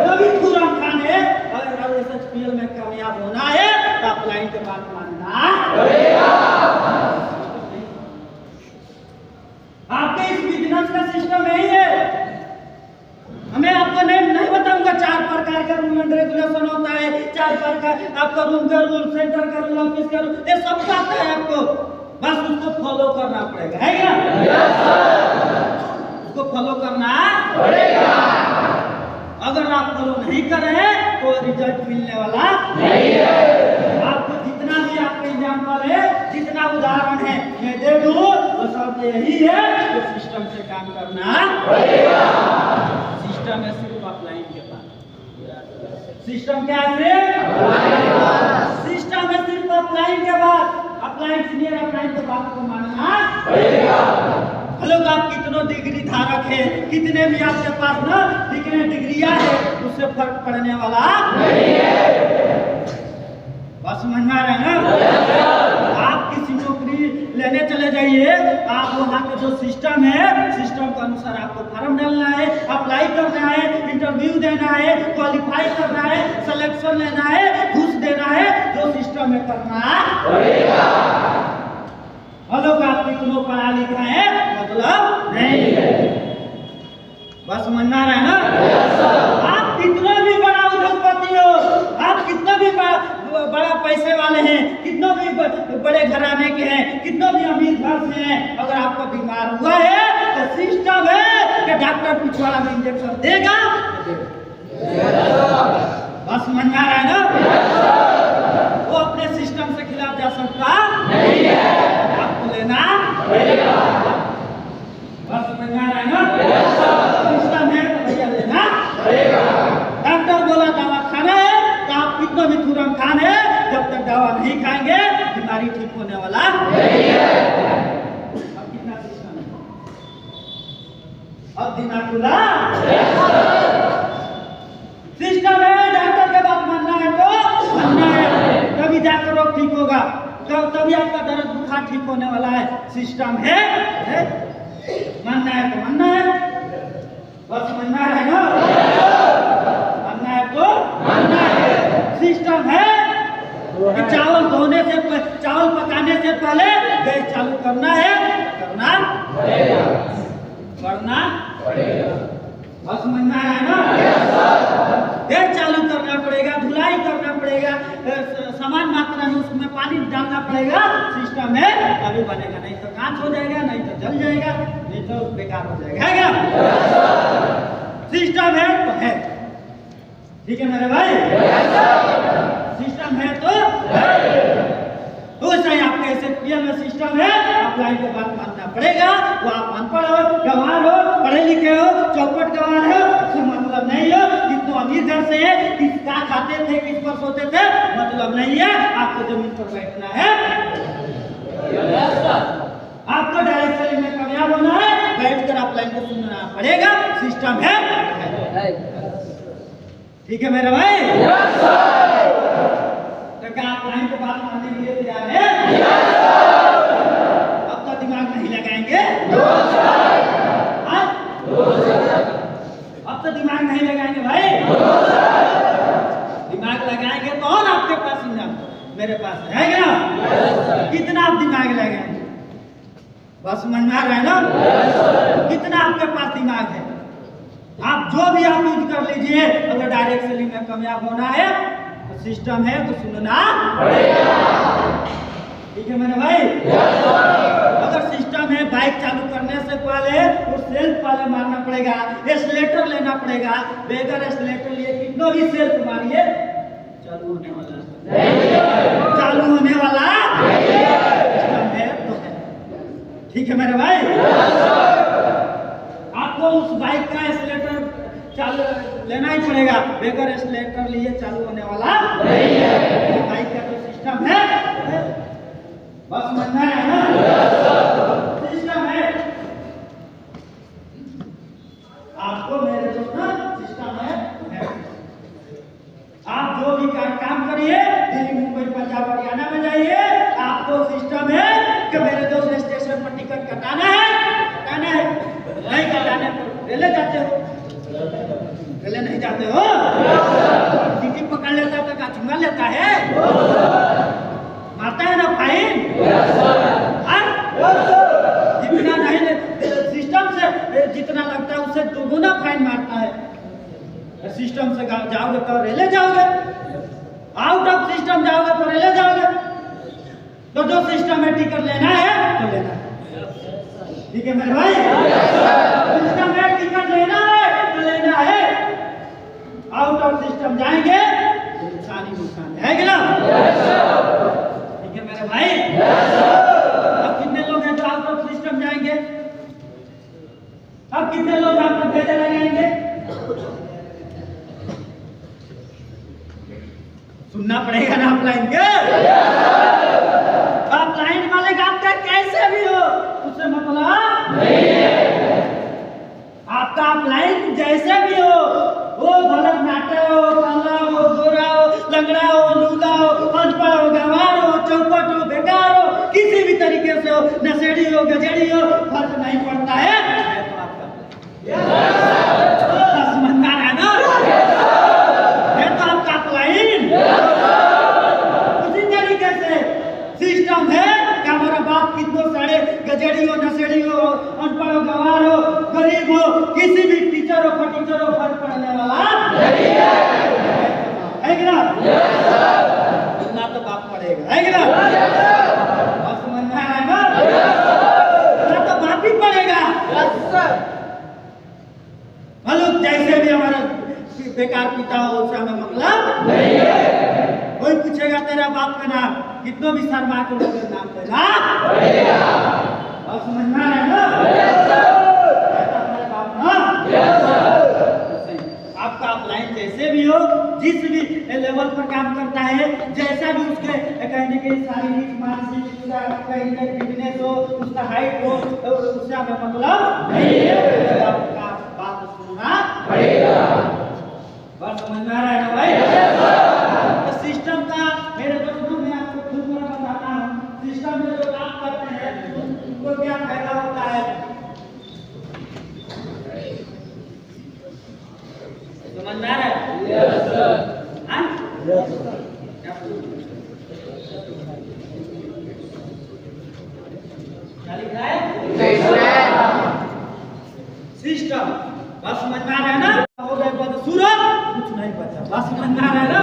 कभी खुराम खाने अगर SSPL में कामयाब होना है तो अपलाइन के बात मानना पड़ेगा। आपके इस बिजनेस का सिस्टम यही है। हमें आपको नहीं बताऊंगा 4 प्रकार का रूल एंड रेगुलेशन होता है, 4 प्रकार आपका रूम का रूल, सेंटर का रूल, ऑफिस का रूल, ये सब आता है आपको, बस उसको फॉलो करना पड़ेगा, है क्या? उसको फॉलो करना पड़ेगा। अगर आप फॉलो नहीं कर रहे हैं तो रिजल्ट मिलने वाला नहीं है। आपको जितना भी आपके एग्जाम्पल है, जितना उदाहरण है मैं दे दूं, वो सब यही है कि सिस्टम से काम करना पड़ेगा। सिस्टम है सिर्फ अपलाइन के बाद। सिस्टम क्या है? सिस्टम है सिर्फ अपलाइन के बाद। अपलाइन सीनियर अपलाइन के बात को मानना पड़ेगा। लोग आप कितनों डिग्री धारक है, कितने भी आपके पास ना कितने डिग्रियां है, उससे फर्क पड़ने वाला नहीं है। बस समझना है ना? आप किसी नौकरी लेने चले जाइए, आप वहाँ के जो सिस्टम है, सिस्टम के अनुसार आपको फॉर्म डालना है, अप्लाई करना है, इंटरव्यू देना है, क्वालिफाई करना है, सिलेक्शन लेना है, घूस देना है, जो सिस्टम में करना पड़ेगा। लोग आप कितनों पढ़ा लिखा है मतलब नहीं है। बस समझना है ना? आप कितना भी बड़ा उद्योगपति हो, आप कितना भी बड़ा पैसे वाले हैं, कितना भी बड़े घराने के हैं, कितना भी अमीर घर से हैं, अगर आपको बीमार हुआ है तो सिस्टम है कि डॉक्टर पिछवाड़ा में इंजेक्शन देगा। बस समझना है ना? वो अपने सिस्टम से खिलाफ जा सकता नहीं है, आपको लेना पड़ेगा। बस समझना है ना? सिस्टम है तो भैया लेना पड़ेगा। डॉक्टर बोला दवा खाना है तो आप कितना भी तुरंत खाने, जब तक दवा नहीं खाएंगे बीमारी ठीक होने वाला नहीं है। अब कितना सिस्टम है, अब दिमाग खुला सिस्टम है। डॉक्टर के बात मानना है तो मानना है, तभी जाकर रोग ठीक होगा, तभी आपका दर्द बुखार ठीक होने वाला है। सिस्टम है, मानना है तो मानना है। बस समझना है ना? मानना है तो मानना है। सिस्टम है कि चावल धोने से, चावल पकाने से पहले गैस चालू करना है, करना पड़ेगा, करना पड़ेगा। बस समझना है ना? गैस चालू करना पड़ेगा, धुलाई करना पड़ेगा, समान मात्रा में उसमें पानी डालना पड़ेगा। सिस्टम है तभी बनेगा, नहीं तो कांच हो जाएगा, नहीं तो जल जाएगा, नहीं तो बेकार हो जाएगा, है क्या? सिस्टम है तो है। ठीक है मेरे भाई, सिस्टम है तो सही। आपके SFPL में सिस्टम है, ऑफलाइन की बात मानना पड़ेगा। वो आप अनपढ़ हो, गंवार हो, पढ़े लिखे हो, चौपट गंवार हो, उससे मतलब नहीं हो। कितना अमीर घर से है, किसका खाते थे, किस पर सोते थे, मतलब नहीं है। आपको जमीन पर बैठना है, आपको डायरेक्ट सेलिंग में कामयाब होना है, बैठकर ऑफलाइन को सुनना पड़ेगा। सिस्टम है, ठीक है मेरे भाई। तो क्या आप ऑफलाइन को बात मानने के लिए तैयार है? अब तो दिमाग नहीं लगाएंगे, अब तो दिमाग नहीं लगाएंगे भाई। दिमाग लगाएंगे तो और आपके पास ही ना मेरे पास है क्या? कितना आप दिमाग लगाएंगे? बस समझ में आ रहा है ना? कितना आपके पास दिमाग है? आप जो भी आप यूज कर लीजिए। अगर डायरेक्ट सेलिंग में कामयाब होना है तो सिस्टम है तो सुनना पड़ेगा, ठीक है मेरे भाई। अगर सिस्टम है, बाइक चालू करने से पहले वो सेल्फ पहले मारना पड़ेगा, एक्सीलेटर लेना पड़ेगा। बगैर एक्सीलेटर लिए कितना भी सेल्फ मारिए चालू होने वाला चालू होने वाला सिस्टम है तो है, ठीक है मेरे भाई। आपको उस बाइक का एक्सीलेटर चालू लेना ही पड़ेगा, बगैर एक्सीलेटर लिए चालू होने वाला नहीं है। बाइक का जो सिस्टम है बस समझना है ना, सिस्टम है। आपको मेरे दोस्त सिस्टम है। आप जो भी काम करिए, दिल्ली मुंबई पंजाब हरियाणा में जाइए, आपको सिस्टम है कि मेरे दोस्त स्टेशन पर टिकट कटाना है, नहीं कटाने पर रेले जाते हो, रेले नहीं जाते हो, टिकट पकड़ लेता तो क्या चुंगा लेता है, मारता है ना फाइन। जितना नहीं सिस्टम से जितना लगता है उससे दोगुना फाइन मारता है। सिस्टम से जाओगे तो रेले जाओगे, आउट ऑफ सिस्टम जाओगे तो रेले जाओगे। तो जो सिस्टम में टिकट लेना है तो लेना है, ठीक है मेरे भाई। सिस्टम में टिकट लेना है तो लेना है, आउट ऑफ सिस्टम जाएंगे तो नुकसान है कि ना, ठीक है मेरे भाई। अब कितने लोग हैं जो आउट ऑफ सिस्टम जाएंगे? अब कितने लोग आपको भेजे लगाएंगे? सुनना पड़ेगा ना ऑफलाइन के। ऑफलाइन वाले काम का कैसे भी हो उससे मतलब नहीं है। आपका ऑफलाइन जैसे भी हो, वो भरतनाट्यम हो, काला हो, गोरा हो, लंगड़ा हो, लूला हो, अनपढ़ हो, गंवार हो, चौपट हो, बेकार हो, किसी भी तरीके से हो, नशेड़ी हो, गजेड़ी हो, फर्क नहीं पड़ता है। समझदार है ना, है तो आपका ऑफलाइन। उसी तरीके से सिस्टम है कि हमारा बाप कितनों सारे गजेड़ी हो, नशेड़ी हो, अनपढ़ हो, गंवार हो, गरीब हो, किसी भी टीचर हो, फटीचर हो, फर्क पड़ने वाला नहीं है कि ना? सुनना तो बाप पड़ेगा, है कि ना? और समझना है ना, तो बाप ही पड़ेगा। मतलब जैसे भी हमारा बेकार पिता हो उससे हमें मतलब नहीं है। कोई पूछेगा तेरा बाप का नाम, कितनों भी शर्मा के लोग नाम लेना पड़ेगा। और समझना है ना, बाप ना आपका ऑफलाइन जैसे भी हो, जिस भी लेवल पर काम करता है, जैसा भी उसके कहने के शारीरिक मानसिक उसका फिटनेस हो, उसका हाइट हो, तो उससे हमें मतलब नहीं है। आपका बात सुनना पड़ेगा। बात समझ में आ रहा है ना भाई? तो सिस्टम का मेरे दोस्तों मैं आपको खुद पर बताता हूँ, सिस्टम में जो काम करते हैं उनको क्या फायदा होता है, समझ में आ रहा है? क्या लिख रहा है? सिस्टम। बात समझ में आ रहा है ना? हो गए बदसूरत, कुछ नहीं बचा। बात समझ में आ रहा है ना?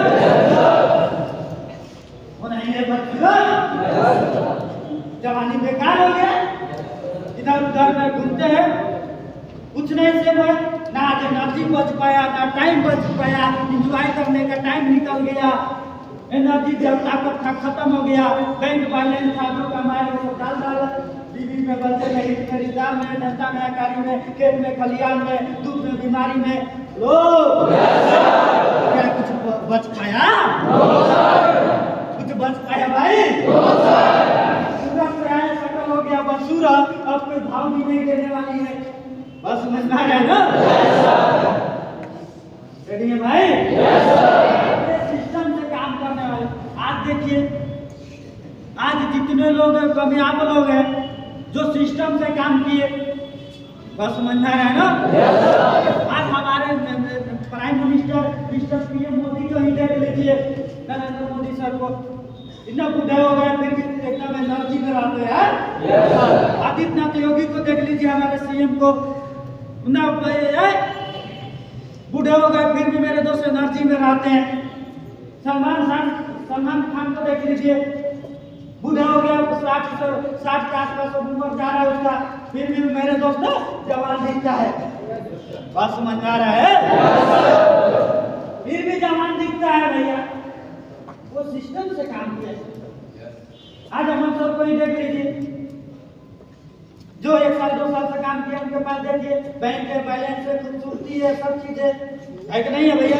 वो नहीं है बदसूरत, जवानी बेकार हो गया, इधर उधर में घूमते हैं, कुछ नहीं से वो ना आज एनर्जी बच पाया, ना टाइम बच पाया, इंजॉय करने का टाइम निकल गया, एनर्जी जब ताकत खत्म हो गया, बैंक बैलेंस खातों का माल वो डाल बीवी में, बच्चे में, खरीदार में, धंधा में, कारी में, खेत में, खलियान में, दुख में, बीमारी में, लो क्या कुछ बच पाया? कुछ बच पाया भाई? सूरज सकल हो गया बसूरा, अब कोई भाव भी नहीं देने वाली है। बस समझना है ना? रेडी है भाई? सिस्टम से काम करने वाले आज देखिए, आज जितने लोग कामयाब लोग हैं जो सिस्टम से काम किए, बस समझना है ना? आज हमारे prime minister mister PM Modi को ही देख लीजिए, नरेंद्र मोदी सर को, इतना बूढ़े हो गए फिर भी एकदम एनर्जी में रहते हैं। आदित्यनाथ योगी को देख लीजिए, हमारे सीएम को, बूढ़े हो गए फिर भी मेरे दोस्त एनर्जी में रहते हैं। सलमान खान को देख लीजिए, बूढ़ा हो गया, 60 के आसपास उम्र जा रहा है उसका, फिर भी मेरे दोस्त जवान दिखता है। बस समझ आ रहा है? फिर भी जवान दिखता है भैया, वो सिस्टम से काम किया। आज हम सब को ही देख लीजिए, जो 1 साल 2 साल से काम किया उनके पास देखिए बैंक के बैलेंस है, खूबसूरती है, सब चीजें है कि नहीं है भैया?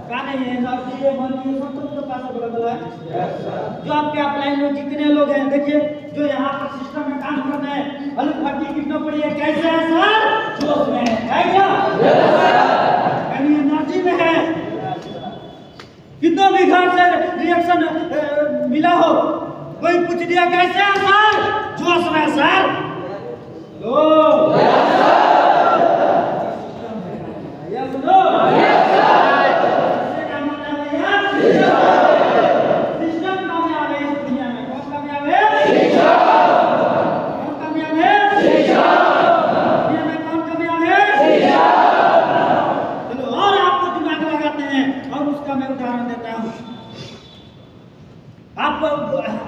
क्या नहीं है? एनर्जी है, मन है, सब कुछ तो पास अवेलेबल है। जो आपके अपलाइन में जितने लोग हैं देखिए, जो यहाँ पर सिस्टम में काम करते हैं, अलग भर्ती कितना पड़ी है, कैसे है सर? जोश में है क्या? यानी एनर्जी में है। कितना भी घर से रिएक्शन मिला हो, कोई पूछ दिया कैसे है सर? जोश में सर। लो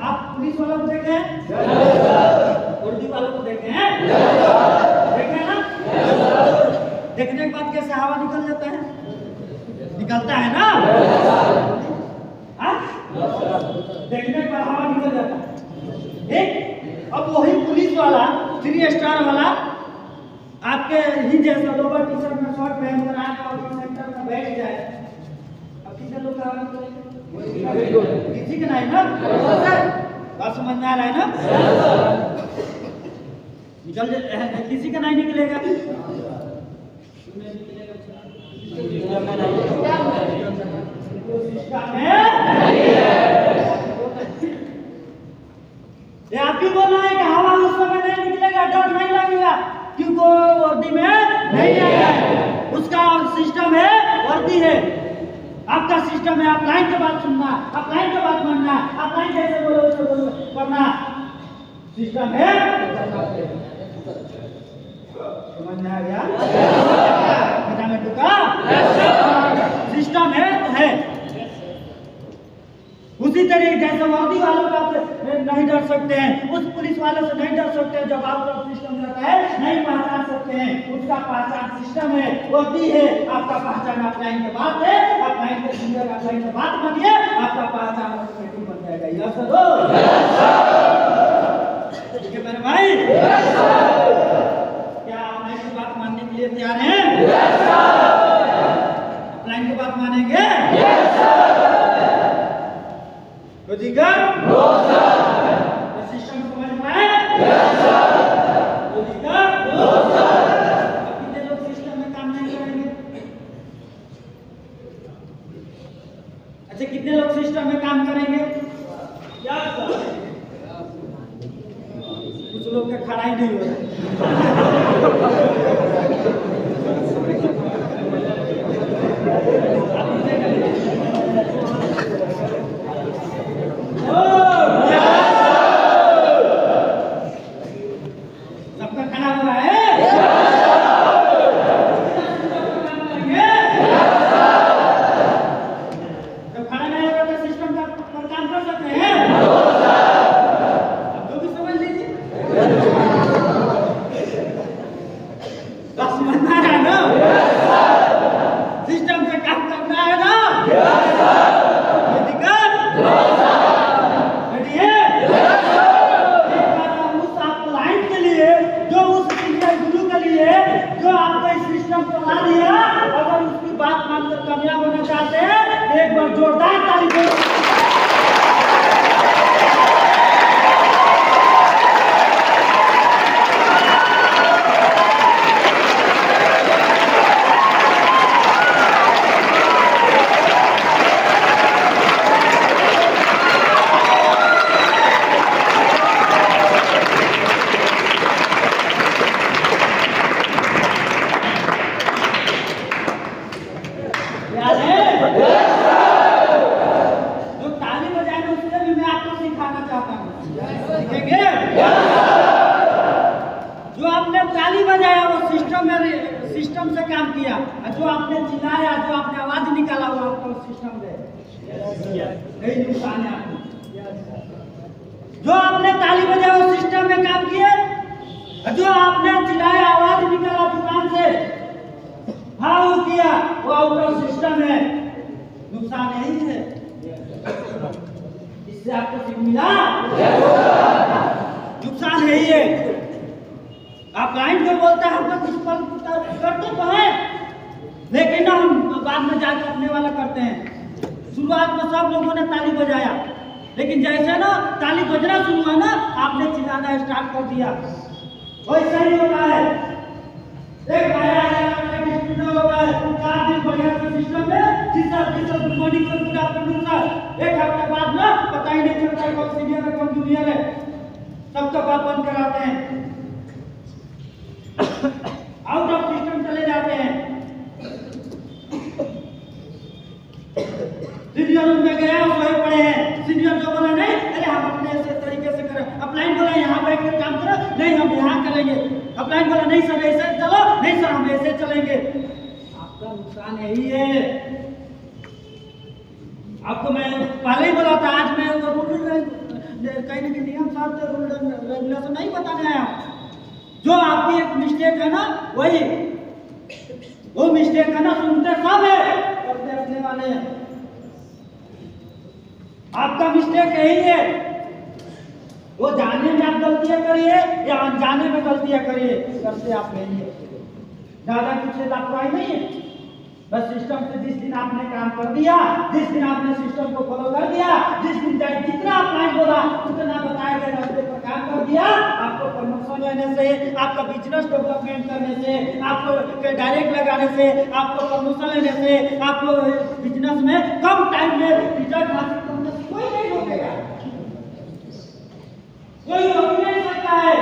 आप पुलिस वालों को देखे हैं, उर्दू वालों को देखे हैं, देखे ना? देखने के बाद कैसे हवा निकल जाता है? निकलता है ना? देखने के बाद हवा निकल जाता है। ठीक, अब वही पुलिस वाला 3 स्टार वाला आपके ही जैसा लोअर टी शर्ट में शॉर्ट पहनकर आके और सेंटर में बैठ जाए, अब कितने लोग किसी का नहीं ना? बात समझ में आ रहा है ना? निकल किसी का नहीं निकलेगा। ये आप ही बोल रहे हैं कि हवा उस समय नहीं निकलेगा, डर नहीं लगेगा क्योंकि वर्दी में नहीं आया है, उसका सिस्टम है, वर्दी है। आपका सिस्टम है, आप लाइन के बात सुनना, आप लाइन के बात मानना, आप लाइन कैसे बोलो उसे बोलो करना, सिस्टम है। समझ में आ गया? में टुका सिस्टम है तो है। उसी तरीके जैसे वर्दी वालों का नहीं डर सकते हैं, उस पुलिस वालों से नहीं डर सकते हैं, जब आपका सिस्टम रहता है नहीं पहचान सकते हैं, उसका पहचान सिस्टम है, वर्दी है। आपका पहचान आप लाइन के बाद है, आप लाइन के सुंदर आप लाइन के बाद बनिए, आपका पहचान ऑटोमेटिक बन जाएगा। यह सब ठीक है मेरे भाई? क्या आप लाइन की बात मानने के लिए तैयार हैं? आप लाइन की बात मानेंगे? सिस्टम समझ में आए? कितने लोग सिस्टम में काम नहीं करेंगे? अच्छा, कितने लोग सिस्टम में काम करेंगे? क्या कुछ लोग का खड़ा ही नहीं हो समझना है ना? काम करना है ना? ये दिक्कत? रेडी है? एक बार हम उस आप क्लाइंट के लिए, जो उस सीनियर गुरु के लिए, जो आपको इस सिस्टम को ला दिया, अगर उसकी बात मानकर कामयाब होना चाहते हैं, एक बार जोरदार ताली दो। जो आपने ताली बजाया वो सिस्टम से काम किया, और जो आपने चिल्लाया, जो आपने आवाज निकाला वो आपको सिस्टम दे यही नुकसान है आपको। जो आपने ताली बजाया वो सिस्टम में काम किया, और जो आपने चिल्लाया, आवाज निकाला दुकान से, हाँ वो किया, वो आउट सिस्टम है। नुकसान यही है। इससे आपको सीख मिला, नुकसान यही है। आप क्लाइंट को बोलता है हम तो कुछ करते तो है, लेकिन ना हम बाद में जाकर अपने वाला करते हैं। शुरुआत में सब लोगों ने ताली बजाया, लेकिन जैसे ना ताली बजना शुरू हुआ ना, आपने चिल्लाना स्टार्ट कर दिया। वैसा ही होता है। एक भाया होता है 4 दिन बढ़िया सिस्टम में, तीसरा good morning sir, good afternoon sir, एक हफ्ते बाद ना पता ही नहीं चलता कौन सीनियर है कौन जूनियर है, सबका बात बंद कराते हैं, आउट ऑफ सिस्टम चले जाते हैं। सीनियर रूम में गया वही पड़े हैं, सीनियर जो बोला नहीं, अरे हम अपने ऐसे तरीके से करें, अपलाइन बोला यहाँ बैठ कर काम करो, नहीं हम यहाँ करेंगे, अपलाइन बोला नहीं सर ऐसे चलो, नहीं सर हम ऐसे चलेंगे। आपका नुकसान यही है। आपको मैं पहले ही बोला था, आज मैं कहीं ना कहीं नियम साथ रूल रेगुलेशन नहीं बताने आया। जो आपकी एक मिस्टेक है ना, वही वो मिस्टेक है ना, सुनते सब है, करते अपने वाले हैं। आपका मिस्टेक यही है, वो जाने में आप गलतियां करिए या अनजाने में गलतियां करिए, करते आप नहीं है। ज्यादा कुछ लापरवाही नहीं है, बस सिस्टम से जिस दिन आपने काम कर दिया, जिस दिन आपने सिस्टम को फॉलो कर दिया, जिस दिन जितना आपने बोला उतना बताया गया रास्ते पर काम कर दिया, आपको प्रमोशन लेने से, आपका बिजनेस डेवलपमेंट करने से, आपको डायरेक्ट लगाने से, आपको प्रमोशन लेने से, आपको बिजनेस में कम टाइम में रिजल्ट हासिल करने से कोई नहीं रोकेगा, कोई रोक नहीं सकता है।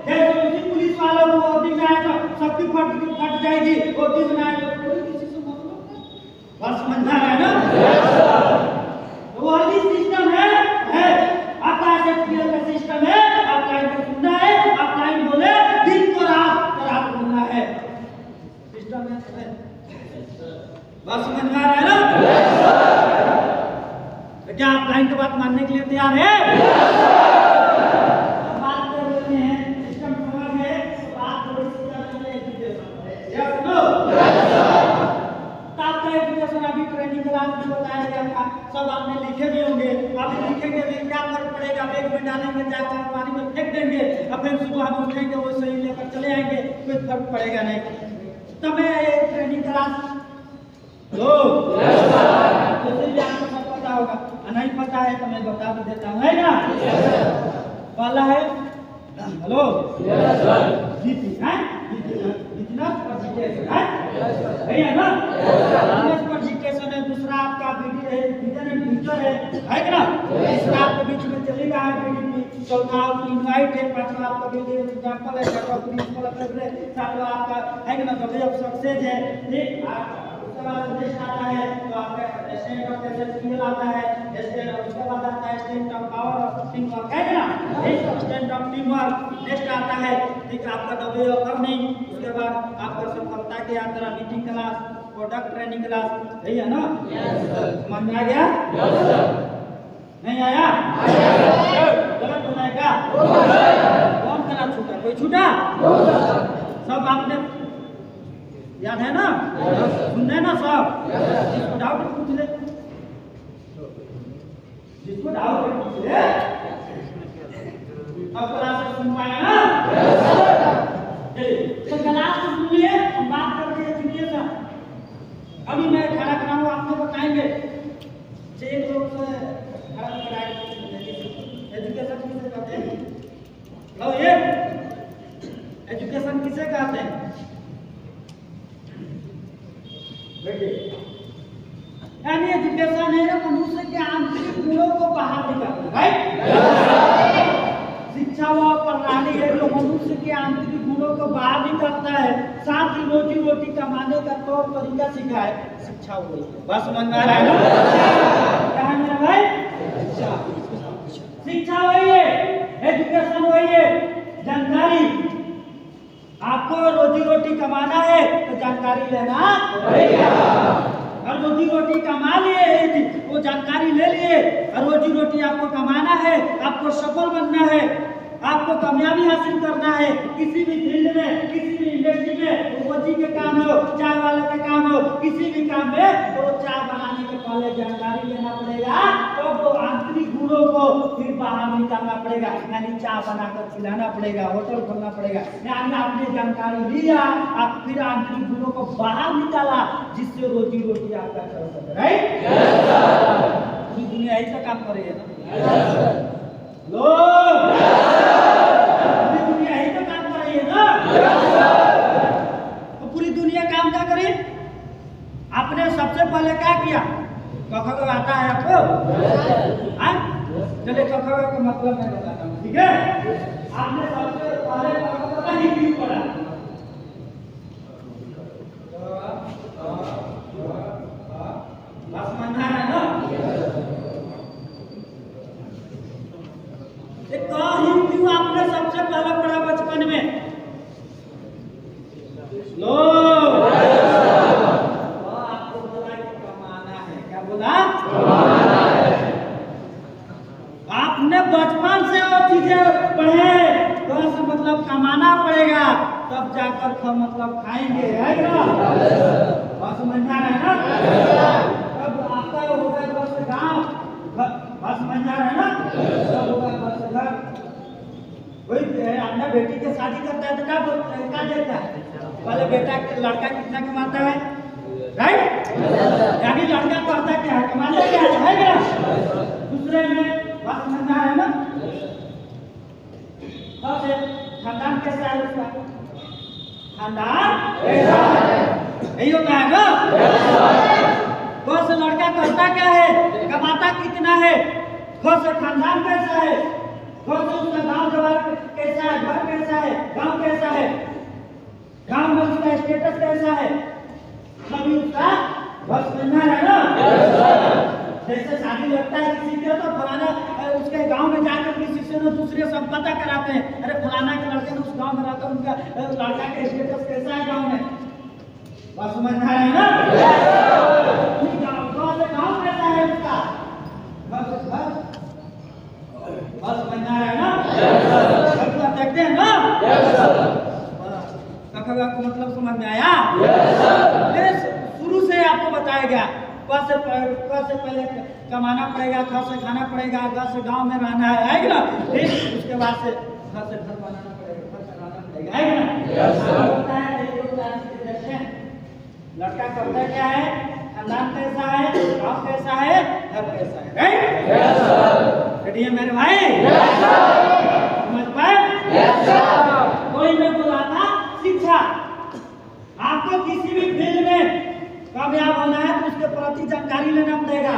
जैसे उसी पुलिस वालों को वर्दी में आए तो सबकी फट जाएगी, वर्दी बनाए तो कोई किसी से मतलब बस समझना है ना। वर्दी सिस्टम है आपका एसएसपीएल का सिस्टम है, आपका इनको सुनना है, आप लाइन बोले दिन को रात बोलना है, सिस्टम है। बस समझ में आ रहा है ना? तो क्या आप लाइन की बात मानने के लिए तैयार है? बताया गया था, सब आपने लिखे भी होंगे, आप लिखेंगे भी क्या फर्क पड़ेगा, बैग में डालेंगे, चाहे पानी में फेंक देंगे, अब फिर सुबह हम उठेंगे वो सही लेकर चले आएंगे, कोई फर्क पड़ेगा नहीं। तब ये ट्रेनिंग क्लास लो, जैसे भी आपको सब पता होगा, नहीं पता है तो मैं बता भी देता हूँ, है ना? पहला है हेलो जीपी है, बिजनेस प्रेजेंटेशन है ना? बिजनेस प्रेजेंटेशन है। दूसरा आपका विजन एंड फ्यूचर है ना? तीसरा आपके बीच में चलेगा है, चौथा इनवाइट है, पांचवा आपका वीडियो एग्जांपल है, छठवां प्रिंसिपल है, सातवां आपका है ना वे ऑफ सक्सेस है। ठीक, उसके बाद नेक्स्ट आता है तो आपका स्टैंड ऑफ एसएसपीएल आता है, स्टैंड उसके बाद आता है stand of power of team work है ना, stand of team work. Next आता है ठीक आपका वे ऑफ अर्निंग, उसके बाद आपका सफलता की यात्रा, meeting class, product training class, यही है ना? समझ में आ गया? नहीं आया? गलत बनाएगा कौन करा छूटा? कोई छूटा? सब आपने याद है ना? सुनने ना सब? पूछ ले, जिसको डाउट है पूछ ले। अब क्लास में सुन पाया ना? चलिए तो क्लास में सुन लिए, हम बात करते हैं एजुकेशन। अभी मैं खड़ा कराऊँ, आपको बताएंगे एक लोग से खड़ा कराएंगे एजुकेशन किसे कहते हैं? लो ये एजुकेशन किसे कहते हैं? यानी एजुकेशन है मनुष्य के आंतरिक गुणों को बाहर निकालना, राइट? शिक्षा वह प्रणाली है जो मनुष्य के आंतरिक गुणों को बाहर निकालता है, साथ ही रोजी रोटी कमाने का तौर तरीका सिखाए। शिक्षा वही है, बस समझ में आ रहा है ना? क्या है मेरा भाई? शिक्षा वही है, एजुकेशन वही है, जानकारी। आपको रोजी रोटी कमाना है तो जानकारी लेना पड़ेगा। और रोजी रोटी कमा लिए, वो जानकारी ले लिए, और रोजी रोटी आपको कमाना है, आपको सफल बनना है, आपको कामयाबी हासिल करना है किसी भी फील्ड में, किसी भी इंडस्ट्री में, वो जी के काम हो, चाय वाले का काम हो, किसी भी काम में, तो चाय बनाने के पहले जानकारी लेना पड़ेगा, तो वो आंतरिक गुणों को फिर बाहर निकालना पड़ेगा। यानी चाय बनाकर खिलाना पड़ेगा, होटल खोलना पड़ेगा। यानी आपने जानकारी लिया, आप फिर आंतरिक गुणों को बाहर निकाला, जिससे रोजी रोटी आपका चल सके, राइट? पूरी दुनिया यही से काम कर रही है ना? पूरी दुनिया यही तो काम कर रही है ना? तो पूरी दुनिया काम क्या करे? आपने सबसे पहले क्या किया? क ख ग आता है आपको? चलिए क ख ग का मतलब मैं बताता हूँ, ठीक है? आपने सबसे पहले क ख ग पता नहीं क्यों पढ़ा? बस मानना है ना? क्यों आपने सबसे पहले पढ़ा बचपन में? लो आपको बोला कि कमाना है। क्या बोला? कमाना है। आपने बचपन से वो चीजें पढ़े, तो ऐसा मतलब कमाना पड़ेगा, तब जाकर मतलब खाएंगे, है ना? बात समझ में आ रहा है ना? तब आपका होगा बस गाँव, बात समझ में आ रहा है ना? तब होगा बस घर। वही अपना बेटी के शादी करता है तो क्या देता है? पहले बेटा लड़का कितना कमाता है, राइट? यानी लड़का करता क्या है? कमाता क्या है क्या? दूसरे में बात समझ में आ रहा है ना? सबसे खानदान कैसा है उसका? खानदान कैसा है? यही होता है ना? कौन सा लड़का करता क्या है, कमाता कितना है, कौन सा खानदान कैसा है, कौन सा उसका गांव जवार कैसा है, घर कैसा है, गांव कैसा है, गांव में उसका स्टेटस कैसा है, सभी उसका बस बनना है ना? जैसे शादी लगता है किसी के तो फलाना उसके गांव में जाकर किसी से दूसरे सब पता कराते हैं, अरे फलाना के लड़के ने उस गांव में रहकर उनका लड़का का स्टेटस कैसा है गांव में, बस समझ में है ना? गांव कैसा है उसका, बस समझना है ना? देखते हैं ना? कखगा को मतलब समझ में आया? शुरू से आपको बताया गया, क से पहले कमाना पड़ेगा, ख से खाना पड़ेगा, ग से गांव में रहना है ना? फिर उसके बाद से घर से घर बनाना पड़ेगा, घर से रहना पड़ेगा, है ना? होता है लड़का करता क्या है, खानदान कैसा है, गांव कैसा है, घर कैसा है, राइट? रेडी है मेरे भाई? समझ पाए? कोई मैं बोला था शिक्षा, आपको किसी भी फील्ड में कामयाब होना है तो उसके प्रति जानकारी लेना पड़ेगा।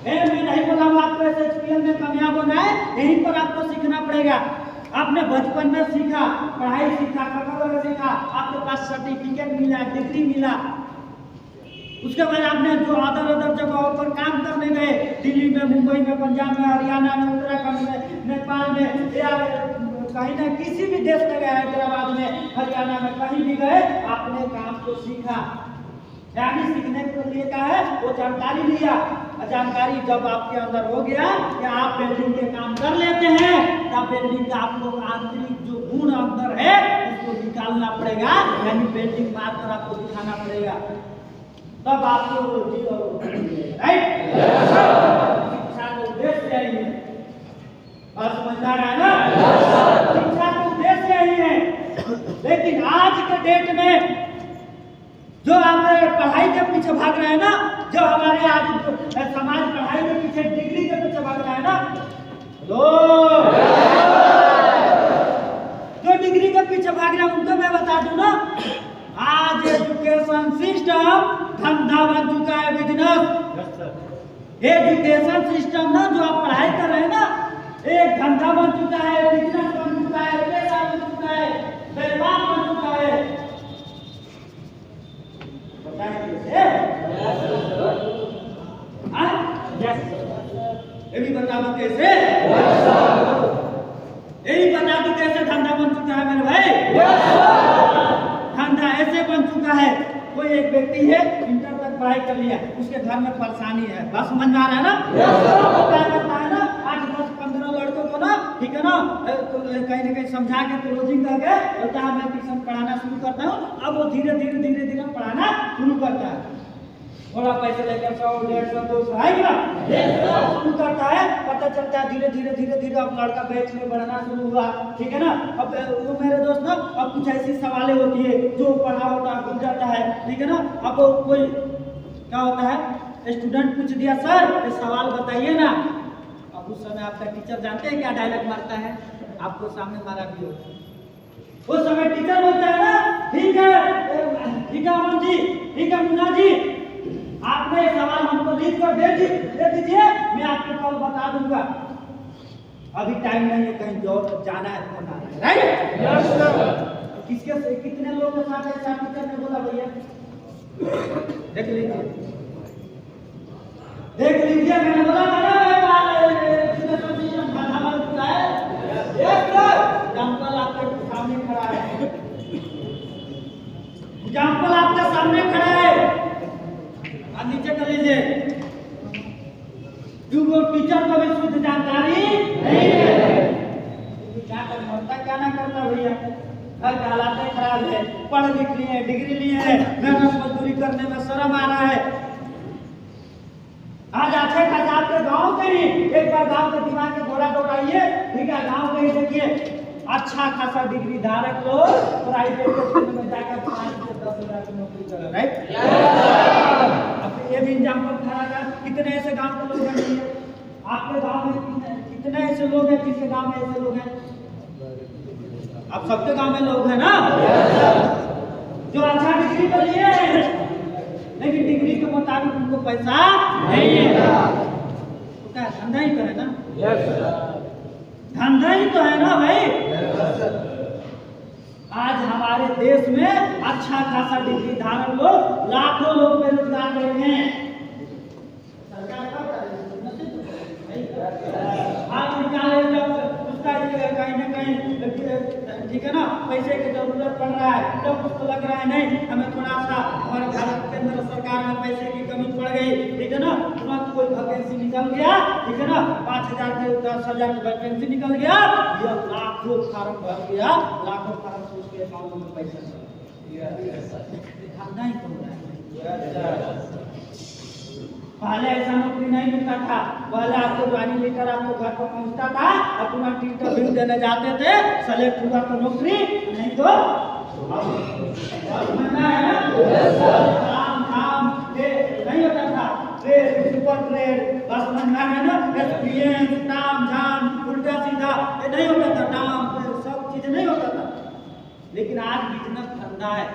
मैं नहीं बोला हूँ आपको SHPL में कामयाब होना है, यहीं पर आपको सीखना पड़ेगा। आपने बचपन में सीखा, पढ़ाई सीखा, सीखा, आपके पास सर्टिफिकेट मिला, डिग्री मिला, उसके बाद आपने जो अदर जगहों पर काम करने गए, दिल्ली में, मुंबई में, पंजाब में, हरियाणा में, उत्तराखंड में, नेपाल में, या कहीं ना किसी भी देश में गए, हैदराबाद में, हरियाणा में, कहीं भी गए, आपने काम को सीखा। यानी सीखने के लिए क्या है, वो जानकारी लिया। जानकारी जब आपके अंदर हो गया कि आप बिल्डिंग के काम कर लेते हैं, तब बिल्डिंग का आप लोग आंतरिक जो गुण अंदर है उसको निकालना पड़ेगा, यानी बिल्डिंग मारकर आपको दिखाना पड़ेगा, तब आपको है ना, जो हमारे आज समाज पढ़ाई के पीछे, डिग्री के पीछे भाग रहा है ना, जो डिग्री के पीछे भाग रहे हैं उनको मैं बता दूं ना, आज एजुकेशन सिस्टम धंधा बन चुका है, बिजनेस। एजुकेशन सिस्टम ना, जो आप पढ़ाई कर रहे हैं ना, एक धंधा बन चुका है, बिजनेस बन चुका है, पैसा बन चुका है, व्यापार बन चुका है। ये भी बता दो कैसे, यही बता दो कैसे धंधा बन चुका है मेरे भाई। धंधा ऐसे बन चुका है, कोई एक व्यक्ति है, इंटर तक पढ़ाई कर लिया, उसके घर में परेशानी है, बस समझ में आ रहा है ना, क्या करता है ना, 8-10-15 लड़कों को ना, ठीक है ना, तो कहीं ना कहीं समझा के क्लोजिंग करके बोलता है मैं ट्यूशन पढ़ाना शुरू करता हूँ। अब वो धीरे धीरे पढ़ाना शुरू करता है, थोड़ा पैसे लेकर 100-150-200 आएगा शुरू करता है, पता चलता है धीरे धीरे अब लड़का बैच में बढ़ना शुरू हुआ, ठीक है ना। अब वो मेरे दोस्त ना, अब कुछ ऐसी सवालें होती है जो पढ़ा होता भूल जाता है, ठीक है ना। अब कोई क्या होता है, स्टूडेंट पूछ दिया सर ये सवाल बताइए ना, अब उस समय आपका टीचर जानते हैं क्या डायलॉग मारता है, आपको सामने मारा भी हो, उस समय टीचर बोलता है ना, ठीक है अमन जी, ठीक है मुन्ना जी, आपने सवाल हमको लिख कर दे दीजिए, मैं आपको कल बता दूंगा, अभी टाइम नहीं है, कहीं जॉब जाना है, फोन आ रहा है, राइट। किसके से कितने लोगों के साथ ऐसा टीचर ने बोला भैया, देख लीजिए मैंने बोला एग्जाम्पल आपके सामने खड़ा है, एग्जाम्पल आपके सामने खड़ा है, नीचे कर लीजिए, क्योंकि टीचर को भी शुद्ध जानकारी नहीं है, क्या करता क्या ना करता भैया, घर के हालात खराब है, पढ़ लिख लिए, डिग्री लिए है, मेहनत मजदूरी करने में शर्म आ रहा है। आज अच्छे खासा आपके गांव से ही एक बार गांव के दिमाग के घोड़ा दौड़ाइए, ठीक है, गांव के ही देखिए अच्छा खासा डिग्री धारक लोग प्राइवेट स्कूल में जाकर 5 से 10 हजार की नौकरी कर रहे हैं, राइट। ये भी एग्जाम्पल खड़ा कर, कितने ऐसे गांव के लोग हैं, आपके गांव में कितने ऐसे लोग हैं, किसके गांव में ऐसे लोग हैं, आप सबके गांव में लोग हैं ना, जो अच्छा डिग्री कर लिए लेकिन डिग्री के मुताबिक उनको पैसा नहीं है, तो क्या धंधा ही तो है ना, धंधा ही तो है ना भाई। आज हमारे देश में अच्छा खासा डिग्री धारक लोग, लाखों लोग बेरोजगार रहे हैं, सरकार हाथ निकाले जब उसका कहीं ना कहीं, ठीक है ना, पैसे की जरूरत पड़ रहा है, जब उसको लग रहा है नहीं हमें थोड़ा सा हमारे भारत के अंदर सरकार में पैसे की कमी पड़ गई, ठीक है ना, तुरंत कोई वैकेंसी निकल गया, ठीक है ना, 5000 के 10,000 की वैकेंसी निकल गया, या लाखों फार्म भर गया, लाखों फार्म से उसके अकाउंट में पैसा नहीं पड़। पहले ऐसा नौकरी नहीं मिलता था, पहले आपको ज्वाइनिंग लेटर आपको घर पर पहुंचता था, और तुरंत इंटरव्यू देने जाते थे, सेलेक्ट हुआ तो नौकरी, नहीं तो नहीं होता था, सुपर ट्रेड, बस महंगा है ना, एक्सपीरियंस, ताम झाम, उल्टा सीधा, ये नहीं होता था, नाम सब चीजें नहीं होता था। लेकिन आज बिजनेस धंधा है,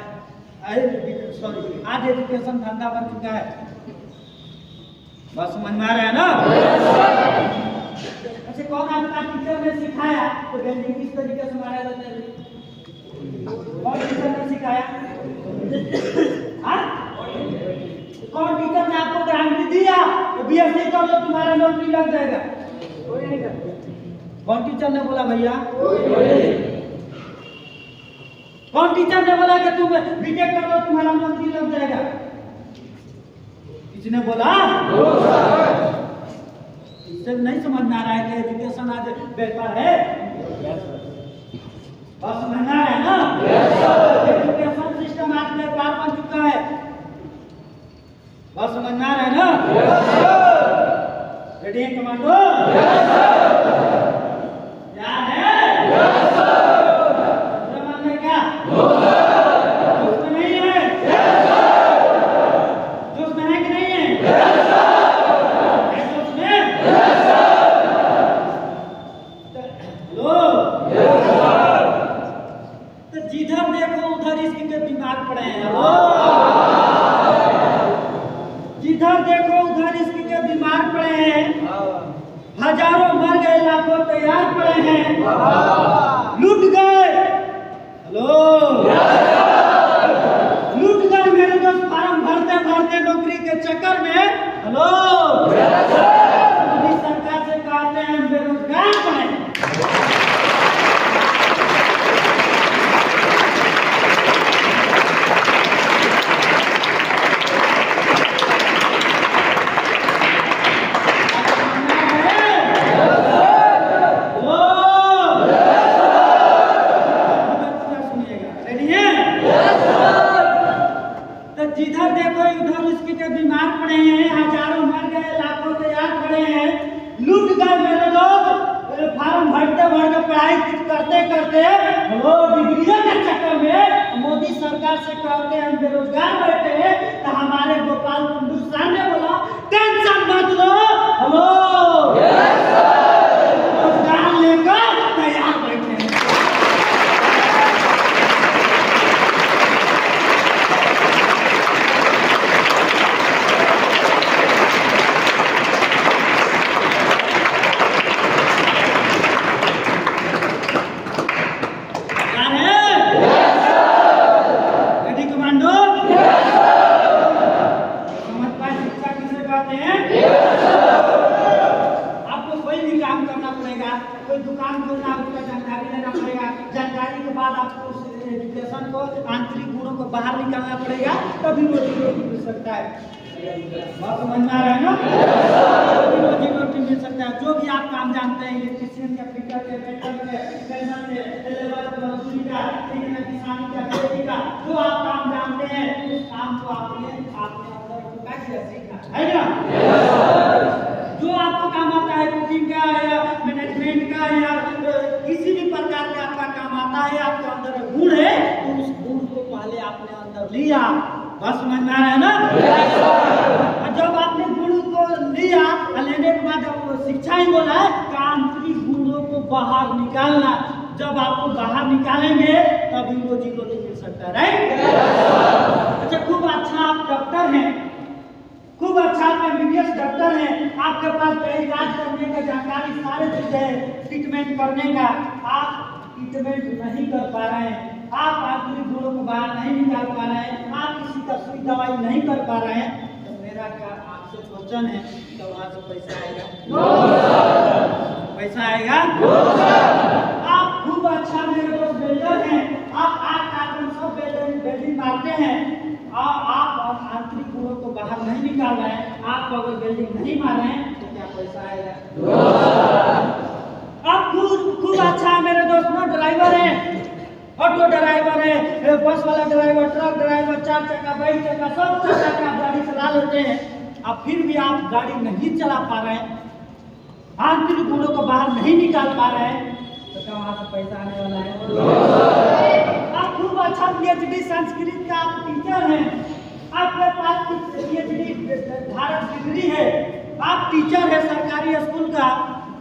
सॉरी आज एजुकेशन धंधा बन चुका है, बस समझ में आ रहा है ना। अच्छा कौन आपका टीचर ने सिखाया तो वेल्डिंग किस तरीके से मारा जाता है, कौन टीचर ने सिखाया, कौन टीचर ने आपको गारंटी दिया तो बीएससी कर लो तुम्हारा नौकरी लग जाएगा, कौन टीचर ने बोला भैया, कौन टीचर ने बोला कि तुम बीटेक कर लो तुम्हारा नौकरी लग जाएगा, किसने बोला, इससे नहीं समझ में आ रहा है कि एजुकेशन आज व्यापार है, बस समझ में आ रहा है ना, एजुकेशन सिस्टम आज व्यापार बन चुका है, बस समझ में आ रहा है ना, रेडी है कमांडो, याद है, मन में क्या नहीं है, जो है कि नहीं जिधर देखो उधर इसकी के बीमार पड़े हैं, हजारों मर गए, लाखों तैयार पड़े हैं, लूट गए। हेलो, लूट गए मेरे दोस्त फार्म भरते भरते नौकरी के चक्कर में। हेलो, मोदी सरकार से कहते हैं बेरोजगार पड़े। जिधर देखो उधर उसकी के बीमार पड़े हैं, हजारों मर गए, लाखों तैयार पड़े हैं, लूट गए मेरे लोग। फार्म भरते भरते पढ़ाई करते करते वो डिग्रियों के चक्कर में मोदी सरकार से कहते हैं हम बेरोजगार बैठे हैं। तो हमारे गोपाल कुंडू सर ने बोला टेंशन मत लो, हेलो रोजगार लेकर तैयार बैठे हैं। कोई दुकान खोलना, उसका जानकारी लेना पड़ेगा, जानकारी के बाद आपको उस एजुकेशन को, आंतरिक गुणों को बाहर निकालना पड़ेगा, तभी रोजी रोटी मिल सकता है। बात समझ में आ रहा है ना? तभी रोजी रोटी मिल सकता है। जो भी आप काम जानते हैं, इलेक्ट्रिशियन का, फिटर के, वेटर के, पेंशन के, लेबर का, मजदूरी का, किसानी का, खेती का, जो आप काम जानते हैं उस काम को आपने अंदर कैसे सीखा है ना? जो आपको काम आता है, कुकिंग का या मैनेजमेंट का या किसी भी प्रकार का आपका काम आता है, आपके अंदर गुण है, तो उस गुण को पहले आपने अंदर लिया। बस समझ में आ रहा है ना? और जब आपने गुण को लिया, लेने के बाद शिक्षा ही बोला है आंतरिक गुणों को बाहर निकालना। जब आपको बाहर निकालेंगे तभी रोजी रोटी मिल सकता है, राइट? अच्छा, खूब अच्छा आप डॉक्टर हैं, खूब अच्छा MBBS डॉक्टर है, आपके पास इलाज करने का जानकारी सारे चीज है, ट्रीटमेंट करने का, आप ट्रीटमेंट नहीं कर पा रहे हैं, आप आंतरिक गुणों को बाहर नहीं निकाल पा रहे हैं, आप किसी का सुई दवाई नहीं कर पा रहे हैं, तो मेरा क्या आपसे क्वेश्चन है, तो वहां से पैसा आएगा? पैसा आएगा? आप खूब अच्छा मेरे दोस्त बिल्डर हैं, आप 8 कार्बन सब बिल्डिंग मारते हैं, आप आंतरिक गुणों को बाहर नहीं निकाल रहे हैं, आप अगर बिल्डिंग नहीं मार रहे हैं तो क्या पैसा आएगा? आप खूब अच्छा मेरे दोस्त ना ड्राइवर है, ऑटो ड्राइवर है, बस वाला ड्राइवर, ट्रक ड्राइवर, 4 चक्का, 22 चक्का, सब चक्का का गाड़ी चला लेते हैं, अब फिर भी आप गाड़ी नहीं चला पा रहे हैं, आंतरिक गुणों को बाहर नहीं निकाल पा रहे हैं, तो क्या वहां से पैसा आने वाला है? आप खूब अच्छा PhD संस्कृत का आप टीचर हैं, आपके पास PhD धारक डिग्री है, आप टीचर है सरकारी स्कूल का,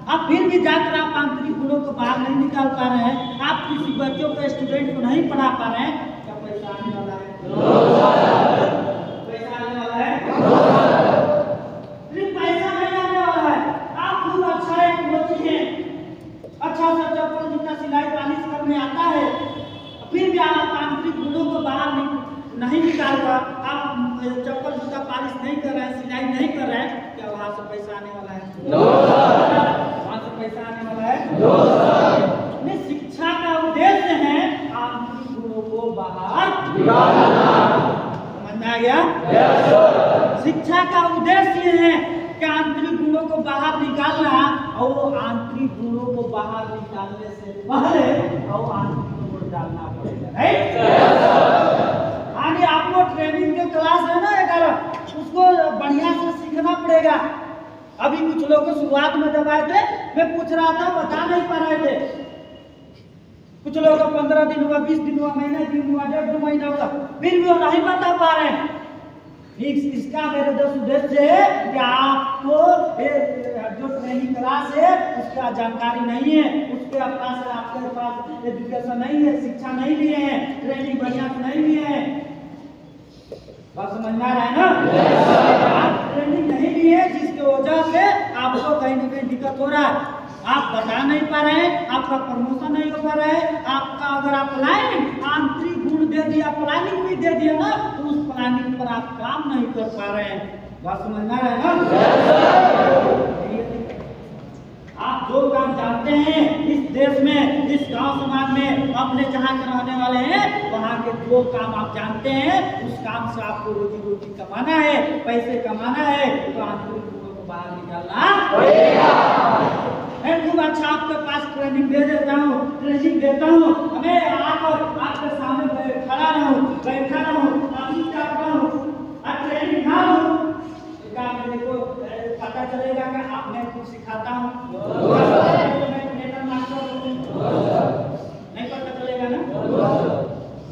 आप फिर भी जाकर आप आंतरिक गुणों को बाहर नहीं निकाल पा रहे हैं, आप किसी बच्चों को, स्टूडेंट को नहीं पढ़ा पा रहे हैं, क्या पैसा आने वाला है? पैसा आने वाला है? सिर्फ पैसा नहीं आने वाला है। आप खूब अच्छा एक मोची है, अच्छा सा चप्पल जूता सिलाई पालिश करने आता है, फिर भी आप आंतरिक गुणों को बाहर नहीं निकाल रहा, आप चप्पल जूता पालिश नहीं कर रहे हैं, सिलाई नहीं कर रहे हैं, क्या वहां से पैसा आने वाला है? वहां से पैसा आने वाला है? शिक्षा का उद्देश्य है आंतरिक गुणों को बाहर निकालना। समझ में आ गया? शिक्षा का उद्देश्य है कि आंतरिक गुणों को बाहर निकालना, और आंतरिक गुणों को बाहर निकालने से पहले और आंतरिक गुण डालना पड़ेगा, राइट? आगे आपको ट्रेनिंग के क्लास है ना 11, उसको बढ़िया से सीखना पड़ेगा। अभी कुछ लोग को शुरुआत में जब आए थे, मैं पूछ रहा था, बता नहीं पा रहे थे, कुछ लोग को 15 दिन हुआ, 20 दिन हुआ, महीना दिन हुआ, 1.5 महीना हुआ, फिर भी वो नहीं बता पा रहे हैं। इसका मेरे दोस्त उद्देश्य है कि आपको जो ट्रेनिंग क्लास है उसका जानकारी नहीं है, उसके पास आपके पास एजुकेशन नहीं है, शिक्षा नहीं लिए हैं, ट्रेनिंग बढ़िया से नहीं लिए हैं। बात समझ में आ रहा है ना? आप हो रहा है, आप बता नहीं पा रहे हैं, आपका प्रमोशन नहीं हो पा रहा है, आपका अगर आप प्लानिंग आंतरिक गुण दे दिया, प्लानिंग भी दे दिया ना, तो उस प्लानिंग पर आप काम नहीं कर पा रहे हैं। बात समझ में आ रहा है ना? आप जो काम जानते हैं इस देश में, इस गांव समाज में, अपने जहाँ के रहने वाले हैं, वहाँ के जो काम आप जानते हैं, उस काम से आपको रोजी रोटी कमाना है, पैसे कमाना है, तो आंतरिक गुणों को बाहर निकालना पड़ेगा। मैं खूब अच्छा आपके पास ट्रेनिंग दे देता हूँ, ट्रेनिंग देता हूँ, हमें आकर आपके सामने खड़ा रहूँ, बैठा रहूँ, आप ट्रेनिंग ना लूँ, मेरे को पता चलेगा कि आप मैं कुछ सिखाता हूँ, नहीं पता चलेगा ना,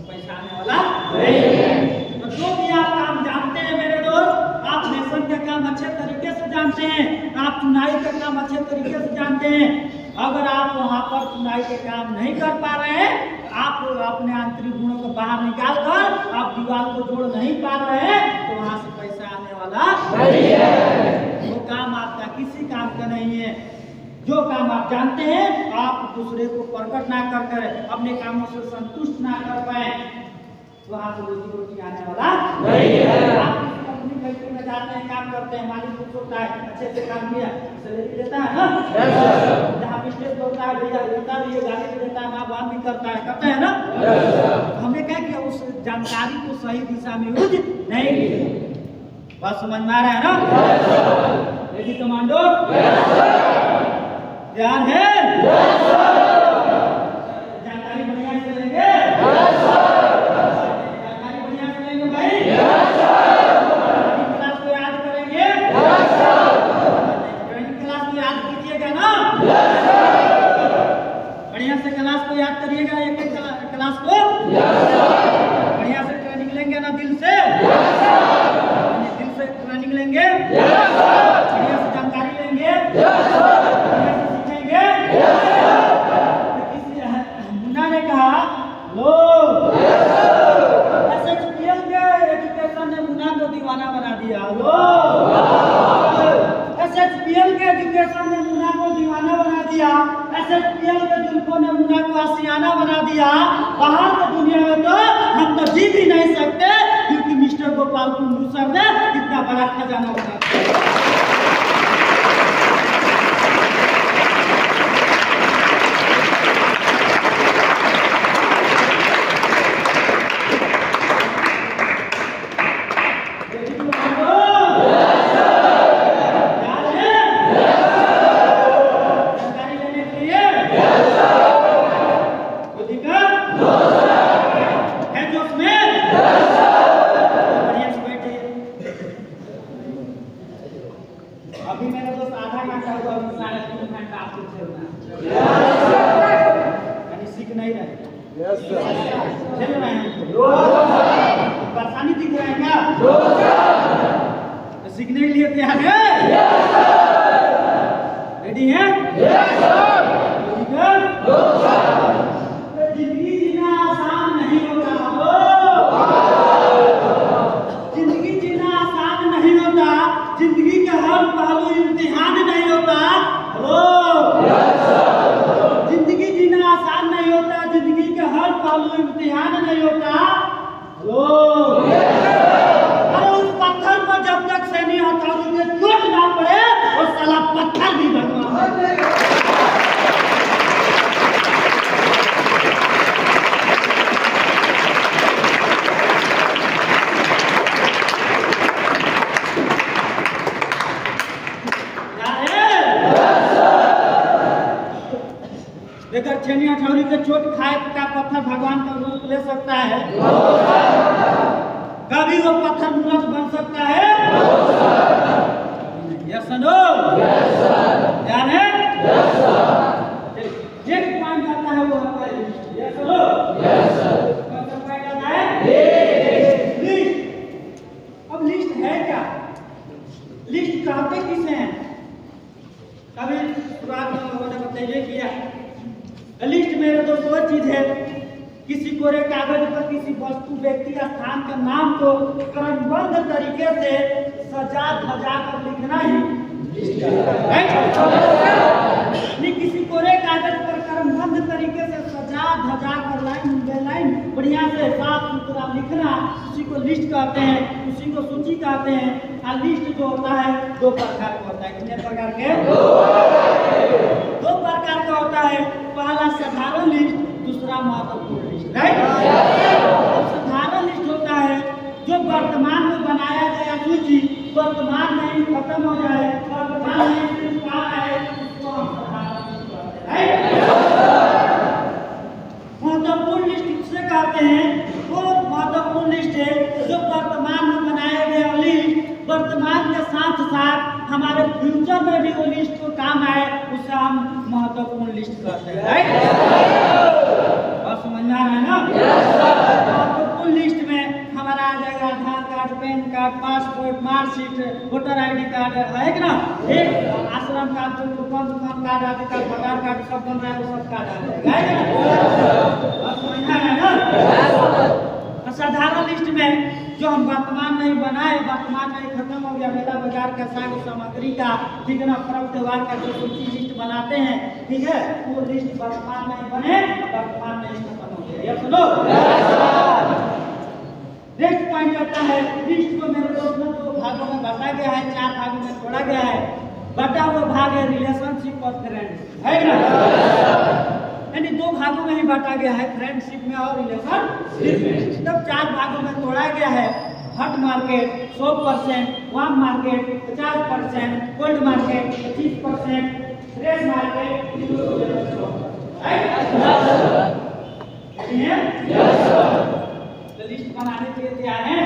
पैसा आने वाला नहीं। तो जो भी आप काम जानते हैं मेरे दोस्त, आप नेशन के काम अच्छे तरीके से जानते हैं, आप चुनाई का काम अच्छे तरीके से जानते हैं, अगर आप वहाँ पर चुनाई के काम नहीं कर पा रहे हैं, आप अपने आंतरिक गुणों को बाहर निकाल कर आप दीवार को जोड़ नहीं पा रहे हैं, तो वहाँ से पैसा आने वाला नहीं है। वो काम आपका किसी काम का नहीं है। जो काम आप जानते हैं, आप दूसरे को प्रकट ना कर अपने कामों से संतुष्ट ना कर पाए, वहाँ से रोजी रोटी आने वाला नहीं है। आप अपनी फैक्ट्री में जाते हैं, काम करते हैं, मालिक खुश होता है, अच्छे से काम किया, सैलरी देता है ना, जहाँ बिजनेस होता है भैया देता भी है, गाली भी देता है, माँ बाप भी करता है ना। हमने क्या किया, उस जानकारी को सही दिशा में यूज नहीं किया। बात समझ में आ रहा है ना? रेडी कमांडो, ध्यान है, जानकारी बढ़िया से लेंगे, जानकारी बढ़िया से लेंगे भाई, क्लास को याद करेंगे, क्लास को याद कीजिएगा ना, बढ़िया से क्लास को याद करिएगा, एक एक क्लास को बढ़िया से ट्रेनिंग लेंगे ना, दिल से ट्रेनिंग लेंगे, बढ़िया से जानकारी लेंगे, बढ़िया से सीखेंगे। मुन्ना ने कहा लोग एसएचपीएल के एजुकेशन ने मुन्ना को दीवाना बना दिया, एसएचपीएल के एजुकेशन ने मुन्ना को दीवाना बना दिया, एसएचपीएल के जुल्फों ने मुन्ना को आशियाना बना दिया। बाहर की दुनिया में तो हम तो जी भी नहीं सकते, क्योंकि मिस्टर गोपाल कुंडू सर ने इतना बड़ा खजाना बना दिया। अभी मेरा दोस्त आधा घंटा हुआ, अभी 3.5 घंटा आपको खेलना है, यानी सीख नहीं रहे, खेल रहे हैं, परेशानी दिख रहा है क्या? तो सीखने के लिए तैयार है? रेडी है? जिंदगी जीना आसान नहीं होता, जिंदगी जीना आसान नहीं होता, जिंदगी का हर पहलू इम्तिहान नहीं होता। जिंदगी जीना आसान नहीं होता, जिंदगी का हर पहलू इम्तिहान नहीं होता। अरे उस पत्थर पर जब तक सैनी हथौड़ी के चोट ना पड़े, वो साला पत्थर भी भगवान है। अगर छेनी हथौड़ी के चोट खाए का पत्थर भगवान का रूप ले सकता है, कभी वो पत्थर मूर्त बन सकता है? Yes no? ध्यान है? एक पॉइंट आता है वो आता है यस नो? कौन सा पॉइंट आता है? लिस्ट। अब लिस्ट है क्या? लिस्ट कहते किसे हैं? कभी शुरुआत में लोगों ने बताइए किया लिस्ट मेरे दोस्त वो चीज है, किसी कोरे कागज पर किसी वस्तु व्यक्ति या स्थान के नाम को क्रमबद्ध तरीके से सजा धजा कर लिखना ही लिस्ट है। हजार पर लाइन बे लाइन बढ़िया से साफ सुथरा लिखना, उसी को लिस्ट कहते हैं, उसी को सूची कहते हैं। और लिस्ट जो होता है दो प्रकार का होता है। कितने प्रकार के? दो प्रकार का होता है। पहला साधारण लिस्ट, दूसरा महत्वपूर्ण लिस्ट। राइट? साधारण लिस्ट होता है जो वर्तमान में बनाया गया सूची वर्तमान में ही खत्म हो जाए, वर्तमान में सिर्फ कहाँ आए, उसको हम साधारण लिस्ट कहते हैं। महत्वपूर्ण लिस्ट किससे कहते हैं? वो महत्वपूर्ण लिस्ट है जो वर्तमान में बनाया गया लिस्ट वर्तमान के साथ साथ हमारे फ्यूचर में भी वो लिस्ट को काम आए, उसे हम महत्वपूर्ण लिस्ट कहते हैं। राइट? और समझ में आ रहा है ना? महत्वपूर्ण लिस्ट में हमारा आ जाएगा Aadhaar card, PAN card, passport, marksheet, voter ID card है कि ना, एक आश्रम कार्ड, दुकान कार्ड, आदि कार्ड, भोटर कार्ड सब बन रहा है, वो सब कार्ड आ जाएगा। समझ में आ रहा है ना? साधारण लिस्ट में जो हम वर्तमान में ही बनाए, वर्तमान में ही खत्म हो गया, मेरा बाजार का साग सामग्री का, ठीक है ना, पर्व त्योहार का जो सूची लिस्ट बनाते हैं, ठीक है, वो लिस्ट वर्तमान में ही बने, वर्तमान में ही खत्म हो गया। ये सुनो, नेक्स्ट पॉइंट आता है लिस्ट को मेरे दोस्तों दो भागों में बांटा गया है, 4 भागों में तोड़ा गया है। बटा हुआ भाग है रिलेशनशिप और फ्रेंड्स, है ना? यानी 2 भागों में ही बांटा गया है, फ्रेंडशिप में और रिलेशनशिप में। तब 4 भागों में तोड़ा गया है। Hot market 100%, warm market 50%, cold market 25%, fresh market 0%। List बनाने के लिए तैयार हैं?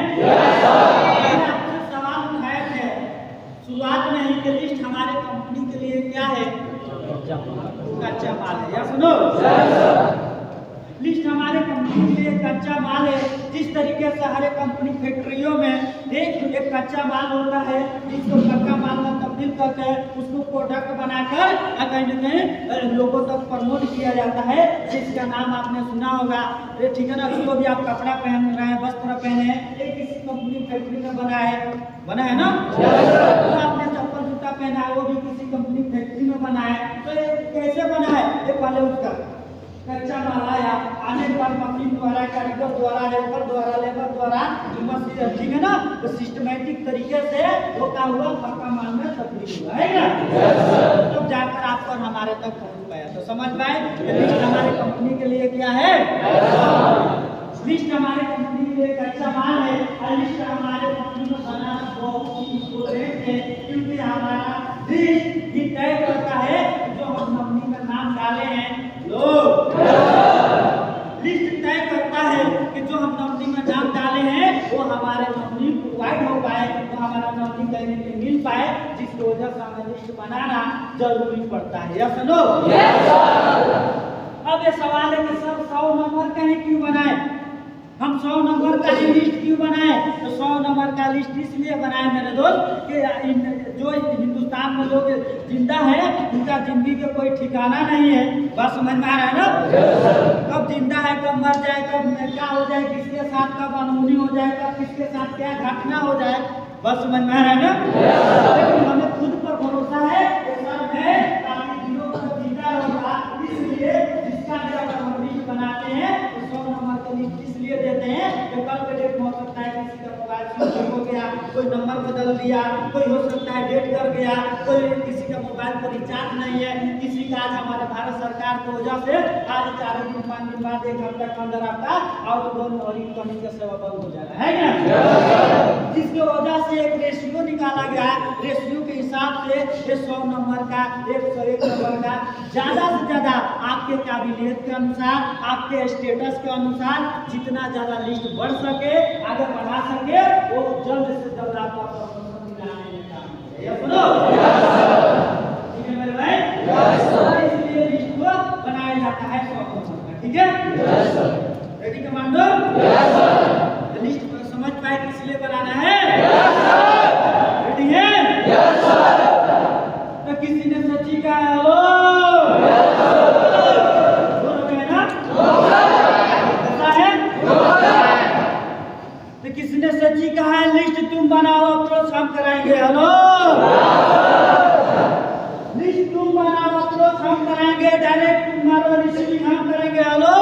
आपसे सवाल उठाए थे शुरुआत में ही कि लिस्ट हमारे कंपनी के लिए क्या है? कच्चा माल है। या सुनो, लिस्ट हमारे कंपनी के लिए कच्चा माल है। जिस तरीके से हर एक कंपनी फैक्ट्रियों में एक कच्चा माल होता है जिसको कच्चा माल में तब्दील करके उसको प्रोडक्ट बनाकर कहीं न कहीं लोगों तक प्रमोट किया जाता है, जिसका नाम आपने सुना होगा। ठीक है ना? जो भी आप कपड़ा पहन रहे हैं, वस्त्र पहने हैं, एक किसी कंपनी फैक्ट्री में बना है ना? तो आपने चप्पल जूता पहना है, वो भी किसी कंपनी फैक्ट्री में बना है। तो ये कैसे बना है? ये पहले उसका कच्चा माल आया, आने के बाद मशीन द्वारा, कारीगर द्वारा, हेल्पर द्वारा, लेबर द्वारा, मशीन, ठीक है ना, तो सिस्टमैटिक तरीके से वो क्या हुआ, पक्का माल में तब्दील हुआ, है ना? तो जाकर आपको हमारे तक पहुंच पाया। तो समझ पाए लिस्ट हमारे कंपनी के लिए क्या है? लिस्ट हमारे कंपनी के लिए कच्चा माल है। और लिस्ट हमारे कंपनी को बनाना बहुत ही इम्पोर्टेंट है, क्योंकि हमारा लिस्ट ये तय करता है जो हम कंपनी का नाम डाले हैं। लिस्ट तय करता है कि जो हम नौकरी में नाम डाले हैं वो हमारे नौकरी प्रोवाइड हो पाए, तो हमारा नौकरी कहीं पे मिल पाए, जिसकी वजह से हमें लिस्ट बनाना जरूरी पड़ता है। या सुनो, अब ये सवाल है कि सर 100 नंबर का ही क्यों बनाए? हम 100 नंबर का ही लिस्ट क्यों बनाए? तो 100 नंबर का लिस्ट इसलिए बनाए मेरे दोस्त कि जो हिंदुस्तान में लोग जिंदा है उनका जिंदगी का कोई ठिकाना नहीं है। बस समझ में आ रहा है ना? कब जिंदा है, कब मर जाए, कब क्या हो जाए, किसके साथ कब अनहोनी हो जाए, कब किसके साथ क्या घटना हो जाए, बस समझ में आ रहा है ना? लेकिन हमें खुद पर भरोसा है कि सर मैं काफी दिनों तक जिंदा रहूंगा, इसलिए जिसका भी अगर हम लिस्ट बनाते हैं तो 100 नंबर का लिस्ट इसलिए देते हैं कि कल के डेट में हो सकता है किसी का मोबाइल स्विच हो गया, कोई नंबर बदल दिया, कोई हो सकता है डेट कर गया, कोई किसी का मोबाइल पर रिचार्ज नहीं है, किसी का आज हमारे भारत सरकार की वजह से आज 4 दिन 5 दिन बाद 1 घंटे के अंदर आपका आउटगोइंग और इनकमिंग का सेवा बंद हो जा रहा है क्या? जिसकी वजह से एक रेशियो निकाला गया, रेशियो के हिसाब से ये 100 नंबर का 101 नंबर का ज्यादा से ज्यादा आपके काबिलियत के अनुसार, आपके स्टेटस के अनुसार जितना ज्यादा लिस्ट बढ़ सके, आगे बढ़ा सके, वो जल्द से जल्द आपको प्रमोशन दिलाने में काम करें। ये सुनो, ठीक है मेरे भाई? इसलिए लिस्ट को बनाया जाता है 100 नंबर का, ठीक है? Ready commando? लिस्ट समझ पाए किस लिए बनाना है? रेडी है? तो किसी ने सच्ची कहा हेलो? तो किसी ने सच्ची कहा है लिस्ट तुम बनाओ, अप्रोच हम कराएंगे। हेलो, लिस्ट तुम बनाओ, अप्रोच हम कराएंगे, डायरेक्ट तुम मारो, रिसीविंग हम करेंगे। हेलो,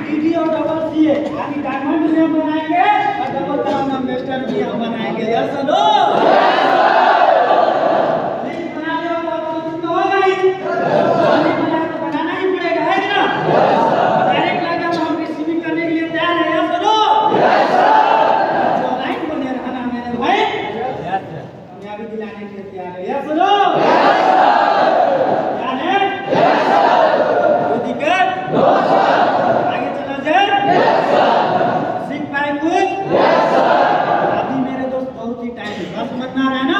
डीडी और डबल सीए यानी डायमंड भी हम बनाएंगे और डबल क्राउन एम्बेसडर भी हम बनाएंगे। यस और नो? नहीं बना लिया तो होगा ही, नहीं बना तो बनाना ही पड़ेगा, है ना? डायरेक्ट लगा तो हम रिसीविंग करने के लिए तैयार है। यस और नो? जो लाइन बने रहना मेरे भाई, कामयाबी दिलाने के लिए तैयार है। यस और नो? तैयार है? कोई दिक्कत? आगे चला जाए? सीख पाए कुछ? अभी मेरे दोस्त बहुत ही टाइम है, बस समझ में आ रहा है ना?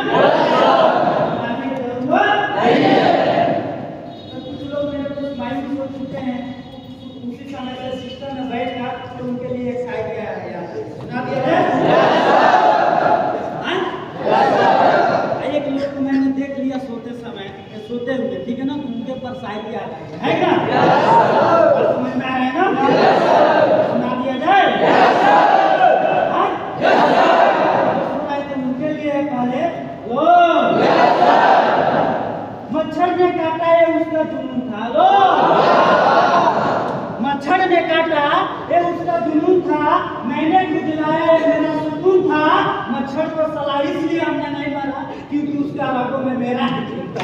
आगे चलूंगा? तो कुछ लोग मेरे दोस्त माइंड हो चुके हैं, उसी समय से सिस्टम में बैठा तो उनके लिए एक आइडिया है यहाँ पे। सुना दिया है? एक लोग को मैंने देख लिया सोते समय, सोते हुए, ठीक है ना? तो उनके ऊपर शायरी आ रही है ना? समझ में आ रहा है ना? सुना दिया जाए? सुनाई तो उनके लिए पहले लो। मच्छर ने काटा है उसका जुनून था। लो, मच्छर ने काटा ये उसका जुनून था, मैंने खुजलाया ये मेरा सुकून था। मच्छर को सलाह इसलिए हमने नहीं मारा क्योंकि उसका रगों में मेरा ही खून था।